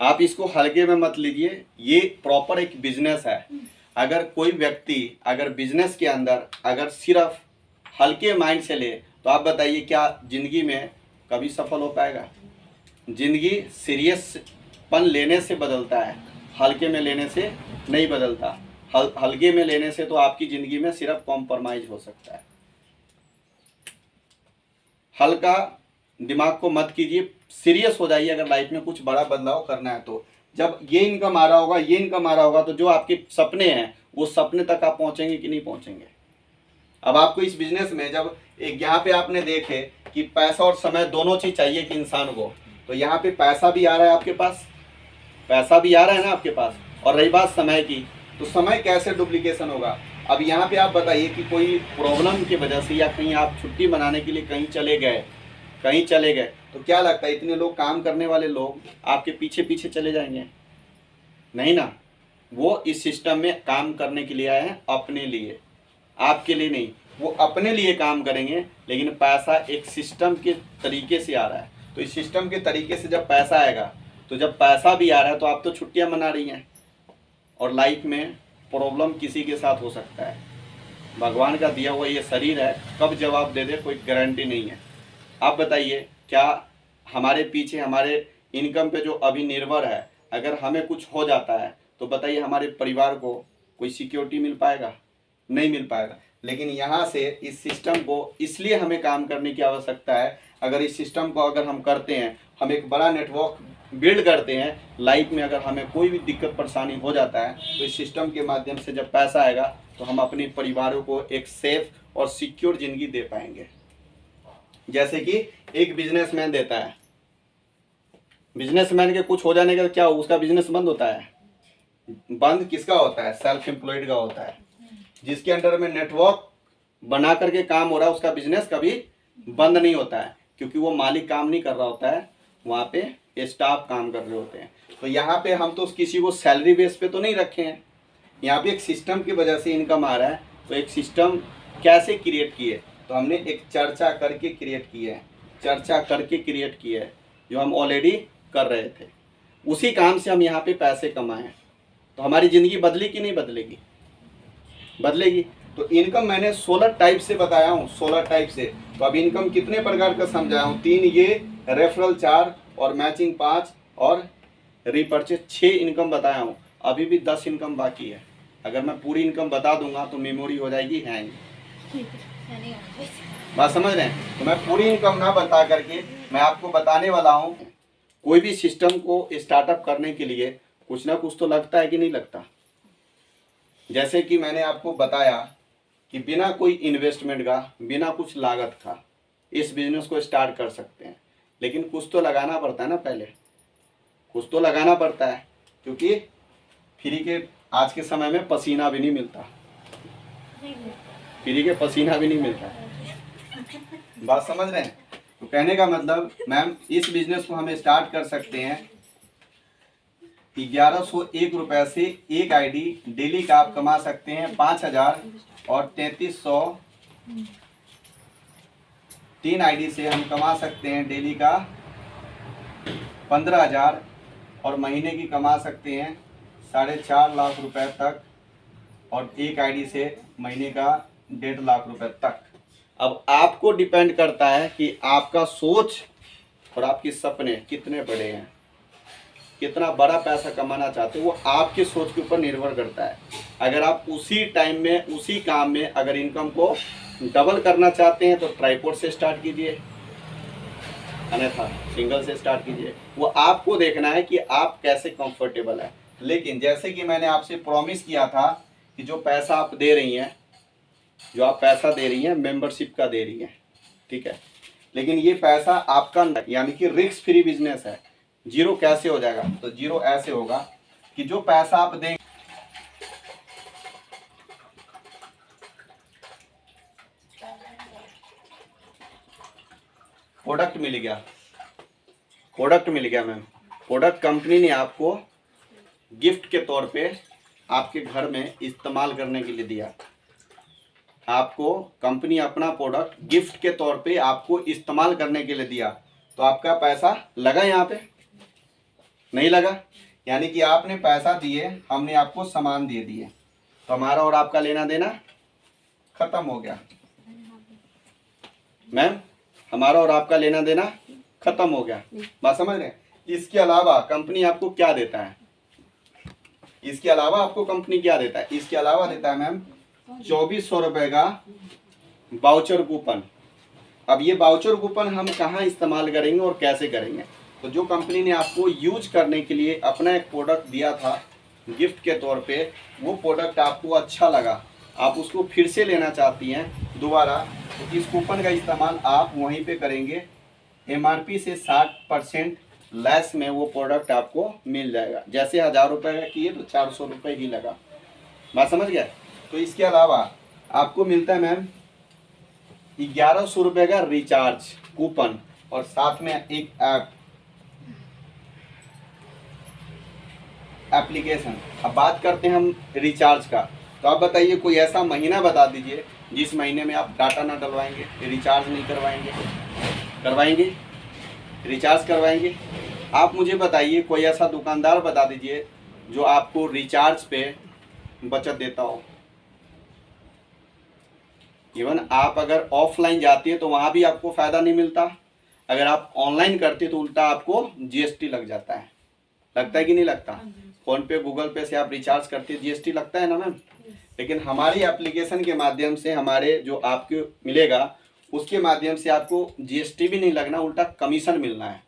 आप इसको हल्के में मत लीजिए, ये प्रॉपर एक बिजनेस है। अगर कोई व्यक्ति अगर बिजनेस के अंदर अगर सिर्फ हल्के माइंड से ले तो आप बताइए क्या जिंदगी में कभी सफल हो पाएगा? जिंदगी सीरियसपन लेने से बदलता है, हल्के में लेने से नहीं बदलता। हल्के में लेने से तो आपकी जिंदगी में सिर्फ कॉम्प्रोमाइज हो सकता है। हल्का दिमाग को मत कीजिए, सीरियस हो जाइए अगर लाइफ में कुछ बड़ा बदलाव करना है तो। जब ये इनकम आ रहा होगा, ये इनकम आ रहा होगा, तो जो आपके सपने हैं वो सपने तक आप पहुंचेंगे कि नहीं पहुंचेंगे? अब आपको इस बिजनेस में जब एक यहाँ पे आपने देखे कि पैसा और समय दोनों चीज चाहिए कि इंसान को, तो यहाँ पे पैसा भी आ रहा है आपके पास, पैसा भी आ रहा है ना आपके पास, और रही बात समय की, तो समय कैसे डुप्लीकेशन होगा? अब यहाँ पे आप बताइए कि कोई प्रॉब्लम की वजह से या कहीं आप छुट्टी मनाने के लिए कहीं चले गए, तो क्या लगता है इतने लोग काम करने वाले लोग आपके पीछे पीछे चले जाएंगे? नहीं ना। वो इस सिस्टम में काम करने के लिए आए हैं, अपने लिए, आपके लिए नहीं। वो अपने लिए काम करेंगे, लेकिन पैसा एक सिस्टम के तरीके से आ रहा है। तो इस सिस्टम के तरीके से जब पैसा आएगा, तो जब पैसा भी आ रहा है तो आप तो छुट्टियां मना रही हैं, और लाइफ में प्रॉब्लम किसी के साथ हो सकता है। भगवान का दिया हुआ ये शरीर है, कब जवाब दे दे कोई गारंटी नहीं है। आप बताइए क्या हमारे पीछे हमारे इनकम पे जो अभी निर्भर है, अगर हमें कुछ हो जाता है तो बताइए हमारे परिवार को कोई सिक्योरिटी मिल पाएगा? नहीं मिल पाएगा। लेकिन यहाँ से इस सिस्टम को इसलिए हमें काम करने की आवश्यकता है। अगर इस सिस्टम को अगर हम करते हैं, हम एक बड़ा नेटवर्क बिल्ड करते हैं, लाइफ में अगर हमें कोई भी दिक्कत परेशानी हो जाता है तो इस सिस्टम के माध्यम से जब पैसा आएगा तो हम अपने परिवारों को एक सेफ और सिक्योर जिंदगी दे पाएंगे। जैसे कि एक बिजनेसमैन देता है, बिजनेसमैन के कुछ हो जाने का क्या उसका बिजनेस बंद होता है? बंद किसका होता है? सेल्फ एम्प्लॉयड का होता है। जिसके अंडर में नेटवर्क बना करके काम हो रहा है उसका बिजनेस कभी बंद नहीं होता है, क्योंकि वो मालिक काम नहीं कर रहा होता है, वहाँ पे स्टाफ काम कर रहे होते हैं। तो यहाँ पे हम तो किसी को सैलरी बेस पे तो नहीं रखे हैं, यहाँ पे एक सिस्टम की वजह से इनकम आ रहा है। तो एक सिस्टम कैसे क्रिएट किए? तो हमने एक चर्चा करके क्रिएट किया है, चर्चा करके क्रिएट किया है, जो हम ऑलरेडी कर रहे थे। उसी काम से हम यहाँ पे पैसे कमाए। तो हमारी ज़िंदगी बदली कि नहीं बदलेगी? बदलेगी। तो इनकम मैंने 16 टाइप से बताया हूँ, 16 टाइप से। तो अब इनकम कितने प्रकार का समझाया हूँ? 3 ये, रेफरल 4 और मैचिंग 5 और रीपर्चेज 6 इनकम बताया हूँ। अभी भी 10 इनकम बाकी है। अगर मैं पूरी इनकम बता दूंगा तो मेमोरी हो जाएगी हैंग। बात समझ रहे हैं? तो मैं पूरी इनकम ना बता करके मैं आपको बताने वाला हूँ। कोई भी सिस्टम को स्टार्टअप करने के लिए कुछ ना कुछ तो लगता है कि नहीं लगता? जैसे कि मैंने आपको बताया कि बिना कोई इन्वेस्टमेंट का, बिना कुछ लागत का इस बिजनेस को स्टार्ट कर सकते हैं, लेकिन कुछ तो लगाना पड़ता है ना, पहले कुछ तो लगाना पड़ता है, क्योंकि फ्री के आज के समय में पसीना भी नहीं मिलता, फ्री के पसीना भी नहीं मिलता। बात समझ रहे हैं? तो कहने का मतलब मैम इस बिजनेस को हम स्टार्ट कर सकते हैं 1101 रुपए से एक आईडी डेली का आप कमा सकते हैं 5000 और 3300 3 आईडी से हम कमा सकते हैं डेली का 15000 और महीने की कमा सकते हैं 4.5 लाख रुपए तक, और एक आईडी से महीने का 1.5 लाख रुपए तक। अब आपको डिपेंड करता है कि आपका सोच और आपके सपने कितने बड़े हैं, कितना बड़ा पैसा कमाना चाहते हो, वो आपकी सोच के ऊपर निर्भर करता है। अगर आप उसी टाइम में उसी काम में अगर इनकम को डबल करना चाहते हैं तो ट्राइपॉड से स्टार्ट कीजिए। अन्यथा सिंगल से स्टार्ट कीजिए। वो आपको देखना है कि आप कैसे कंफर्टेबल है। लेकिन जैसे कि मैंने आपसे प्रॉमिस किया था कि जो पैसा आप दे रही हैं, जो आप पैसा दे रही हैं मेंबरशिप का दे रही हैं, ठीक है, लेकिन ये पैसा आपका यानी कि रिस्क फ्री बिजनेस है। जीरो कैसे हो जाएगा? तो जीरो ऐसे होगा कि जो पैसा आप देंगे, प्रोडक्ट मिल गया, प्रोडक्ट मिल गया मैम, प्रोडक्ट कंपनी ने आपको गिफ्ट के तौर पे आपके घर में इस्तेमाल करने के लिए दिया। आपको कंपनी अपना प्रोडक्ट गिफ्ट के तौर पे आपको इस्तेमाल करने के लिए दिया, तो आपका पैसा लगा यहाँ पे? नहीं लगा। यानी कि आपने पैसा दिए, हमने आपको सामान दे दिए, तो हमारा और आपका लेना देना खत्म हो गया। मैम, हमारा और आपका लेना देना खत्म हो गया। बात समझ रहे हैं? इसके अलावा कंपनी आपको क्या देता है? इसके अलावा आपको कंपनी क्या देता है? इसके अलावा देता है मैम 2400 रुपए का वाउचर कूपन। अब ये वाउचर कूपन हम कहाँ इस्तेमाल करेंगे और कैसे करेंगे? तो जो कंपनी ने आपको यूज करने के लिए अपना एक प्रोडक्ट दिया था गिफ्ट के तौर पे, वो प्रोडक्ट आपको अच्छा लगा, आप उसको फिर से लेना चाहती हैं दोबारा, तो इस कूपन का इस्तेमाल आप वहीं पे करेंगे। MRP से 60% लेस में वो प्रोडक्ट आपको मिल जाएगा। जैसे 1000 रुपये का किए तो 400 रुपये ही लगा। बात समझ गया? तो इसके अलावा आपको मिलता है मैम 1100 रुपये का रिचार्ज कूपन और साथ में एक एप्लीकेशन। अब बात करते हैं हम रिचार्ज का। तो आप बताइए, कोई ऐसा महीना बता दीजिए जिस महीने में आप डाटा ना डलवाएंगे, रिचार्ज नहीं करवाएंगे। करवाएंगे? रिचार्ज करवाएंगे? आप मुझे बताइए, कोई ऐसा दुकानदार बता दीजिए जो आपको रिचार्ज पे बचत देता हो। इवन आप अगर ऑफलाइन जाती है तो वहाँ भी आपको फ़ायदा नहीं मिलता, अगर आप ऑनलाइन करते तो उल्टा आपको GST लग जाता है। लगता है कि नहीं लगता? फ़ोन पे, गूगल पे से आप रिचार्ज करते हैं, GST लगता है ना मैम? लेकिन हमारी एप्लीकेशन के माध्यम से हमारे जो आपको मिलेगा उसके माध्यम से आपको GST भी नहीं लगना, उल्टा कमीशन मिलना है।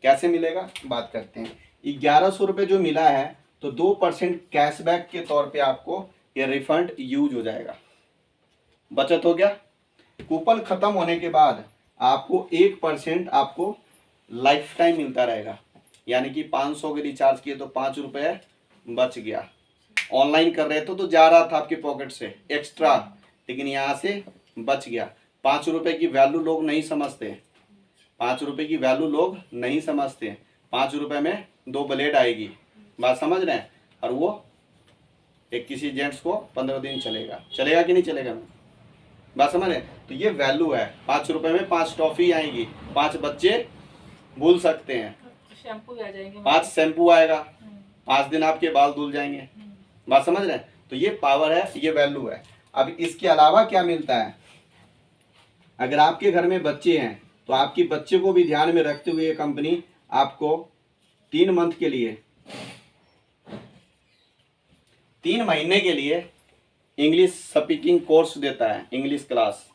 कैसे मिलेगा बात करते हैं। 1100 रुपये जो मिला है तो 2% कैशबैक के तौर पे आपको ये रिफंड यूज हो जाएगा। बचत हो गया। कूपन खत्म होने के बाद आपको 1% आपको लाइफ टाइम मिलता रहेगा, यानी कि 500 के रिचार्ज किए तो 5 रुपये बच गया। ऑनलाइन कर रहे थे तो जा रहा था आपके पॉकेट से एक्स्ट्रा, लेकिन यहाँ से बच गया। 5 रुपये की वैल्यू लोग नहीं समझते, 5 रुपये की वैल्यू लोग नहीं समझते। 5 रुपये में 2 ब्लेड आएगी, बात समझ रहे हैं? और वो एक किसी जेंट्स को 15 दिन चलेगा। चलेगा कि नहीं चलेगा? बात समझ रहे हैं? तो ये वैल्यू है। 5 रुपये में 5 टॉफी आएगी, 5 बच्चे भूल सकते हैं, शैम्पू भी आ जाएंगे, 5 शैम्पू आएगा, 5 दिन आपके बाल धुल जाएंगे। बात समझ रहे हैं? तो ये पावर है, ये वैल्यू है। अब इसके अलावा क्या मिलता है? अगर आपके घर में बच्चे हैं तो आपके बच्चे को भी ध्यान में रखते हुए कंपनी आपको 3 मंथ के लिए, 3 महीने के लिए इंग्लिश स्पीकिंग कोर्स देता है। इंग्लिश क्लास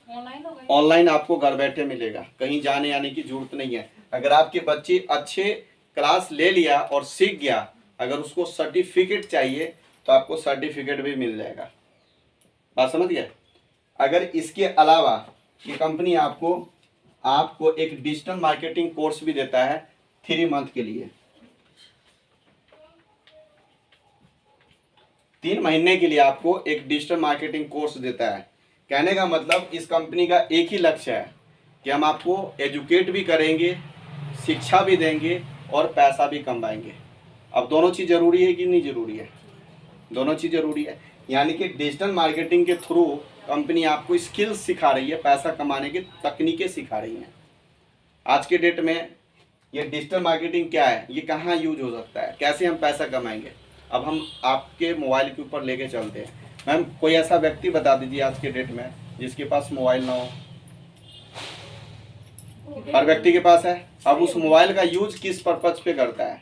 ऑनलाइन आपको घर बैठे मिलेगा, कहीं जाने आने की जरूरत नहीं है। अगर आपके बच्चे अच्छे क्लास ले लिया और सीख गया, अगर उसको सर्टिफिकेट चाहिए तो आपको सर्टिफिकेट भी मिल जाएगा। बात समझ गए? अगर इसके अलावा ये कंपनी आपको एक डिजिटल मार्केटिंग कोर्स भी देता है 3 मंथ के लिए, 3 महीने के लिए आपको एक डिजिटल मार्केटिंग कोर्स देता है। कहने का मतलब इस कंपनी का एक ही लक्ष्य है कि हम आपको एजुकेट भी करेंगे, शिक्षा भी देंगे और पैसा भी कमाएंगे। अब दोनों चीज़ ज़रूरी है कि नहीं ज़रूरी है? दोनों चीज़ ज़रूरी है। यानी कि डिजिटल मार्केटिंग के थ्रू कंपनी आपको स्किल्स सिखा रही है, पैसा कमाने की तकनीकें सिखा रही हैं। आज के डेट में ये डिजिटल मार्केटिंग क्या है, ये कहाँ यूज हो सकता है, कैसे हम पैसा कमाएंगे? अब हम आपके मोबाइल के ऊपर लेके चलते हैं। मैम, कोई ऐसा व्यक्ति बता दीजिए आज के डेट में जिसके पास मोबाइल ना हो? हर व्यक्ति के पास है। अब उस मोबाइल का यूज किस पर्पज पे करता है?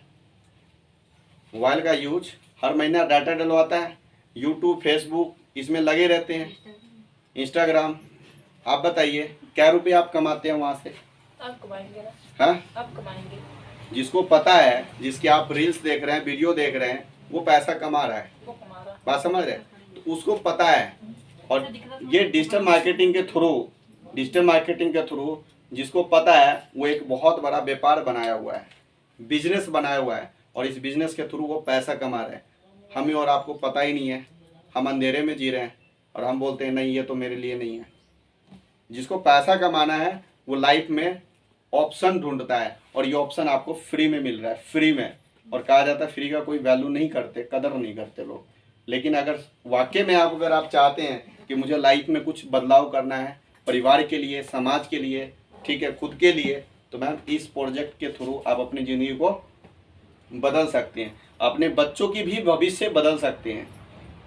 मोबाइल का यूज हर महीना डाटा डलवाता है, यूट्यूब, फेसबुक इसमें लगे रहते हैं, इंस्टाग्राम। आप बताइए क्या रुपये आप कमाते हैं वहाँ से? आप कमाएंगे ना, हाँ, आप कमाएंगे। जिसको पता है, जिसके आप रील्स देख रहे हैं, वीडियो देख रहे हैं, वो पैसा कमा रहा है, वो कमा रहा। बात समझ रहे हैं, तो उसको पता है। और ये डिजिटल मार्केटिंग के थ्रू जिसको पता है वो एक बहुत बड़ा व्यापार बनाया हुआ है, बिजनेस बनाया हुआ है, और इस बिजनेस के थ्रू वो पैसा कमा रहे हैं। हमें और आपको पता ही नहीं है, हम अंधेरे में जी रहे हैं और हम बोलते हैं नहीं ये तो मेरे लिए नहीं है। जिसको पैसा कमाना है वो लाइफ में ऑप्शन ढूंढता है, और ये ऑप्शन आपको फ्री में मिल रहा है, फ्री में। और कहा जाता है फ्री का कोई वैल्यू नहीं करते, कदर नहीं करते लोग। लेकिन अगर वाकई में अगर आप चाहते हैं कि मुझे लाइफ में कुछ बदलाव करना है, परिवार के लिए, समाज के लिए, ठीक है, खुद के लिए, तो मैम इस प्रोजेक्ट के थ्रू आप अपनी ज़िंदगी को बदल सकते हैं, अपने बच्चों की भी भविष्य बदल सकते हैं।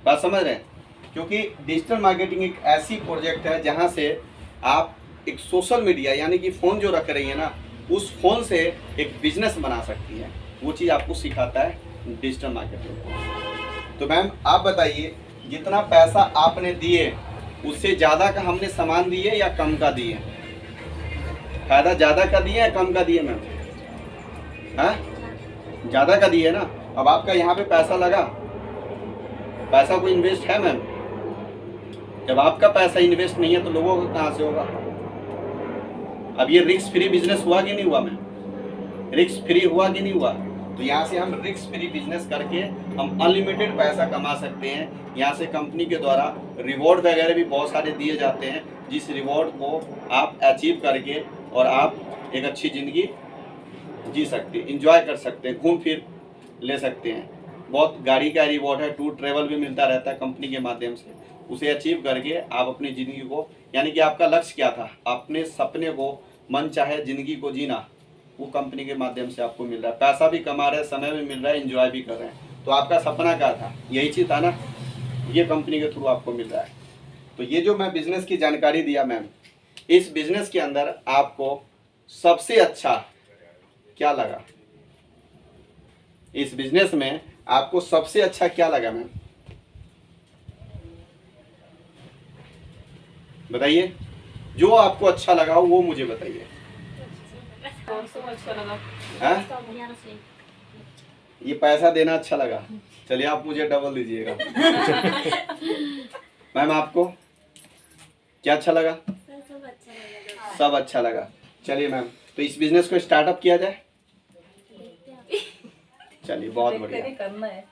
बात समझ रहे हैं? क्योंकि डिजिटल मार्केटिंग एक ऐसी प्रोजेक्ट है जहाँ से आप एक सोशल मीडिया यानी कि फ़ोन जो रख रही है ना, उस फ़ोन से एक बिजनेस बना सकती है। वो चीज़ आपको सिखाता है डिजिटल मार्केटिंग। तो मैम आप बताइए, जितना पैसा आपने दिए उससे ज़्यादा का हमने सामान दिए या कम का दिए? फायदा ज़्यादा का दिए या कम का दिए मैम? हाँ, ज़्यादा का दिए ना। अब आपका यहाँ पे पैसा लगा, पैसा कोई इन्वेस्ट है मैम? जब आपका पैसा इन्वेस्ट नहीं है तो लोगों का कहाँ से होगा? अब ये रिस्क फ्री बिजनेस हुआ कि नहीं हुआ मैम? रिस्क फ्री हुआ कि नहीं हुआ? तो यहाँ से हम रिस्क फ्री बिजनेस करके हम अनलिमिटेड पैसा कमा सकते हैं। यहाँ से कंपनी के द्वारा रिवॉर्ड वगैरह भी बहुत सारे दिए जाते हैं, जिस रिवॉर्ड को आप अचीव करके और आप एक अच्छी ज़िंदगी जी सकते हैं, इंजॉय कर सकते हैं, घूम फिर ले सकते हैं। बहुत गाड़ी का रिवॉर्ड है, टूर ट्रेवल भी मिलता रहता है कंपनी के माध्यम से। उसे अचीव करके आप अपनी ज़िंदगी को, यानी कि आपका लक्ष्य क्या था, अपने सपने को, मन चाहे ज़िंदगी को जीना, वो कंपनी के माध्यम से आपको मिल रहा है। पैसा भी कमा रहे हैं, समय भी मिल रहा है, एंजॉय भी कर रहे हैं। तो आपका सपना क्या था? यही चीज़ था ना, ये कंपनी के थ्रू आपको मिल रहा है। तो ये जो मैं बिज़नेस की जानकारी दिया मैम, इस बिज़नेस के अंदर आपको सबसे अच्छा क्या लगा? इस बिज़नेस में आपको सबसे अच्छा क्या लगा मैम? बताइए, जो आपको अच्छा लगा हो वो मुझे बताइए। कौन सा अच्छा लगा? हाँ? ये पैसा देना अच्छा लगा। चलिए आप मुझे डबल दीजिएगा। मैम आपको क्या अच्छा लगा? सब अच्छा लगा। चलिए मैम, तो इस बिजनेस को स्टार्टअप किया जाए। चलिए बहुत बढ़िया। करना है।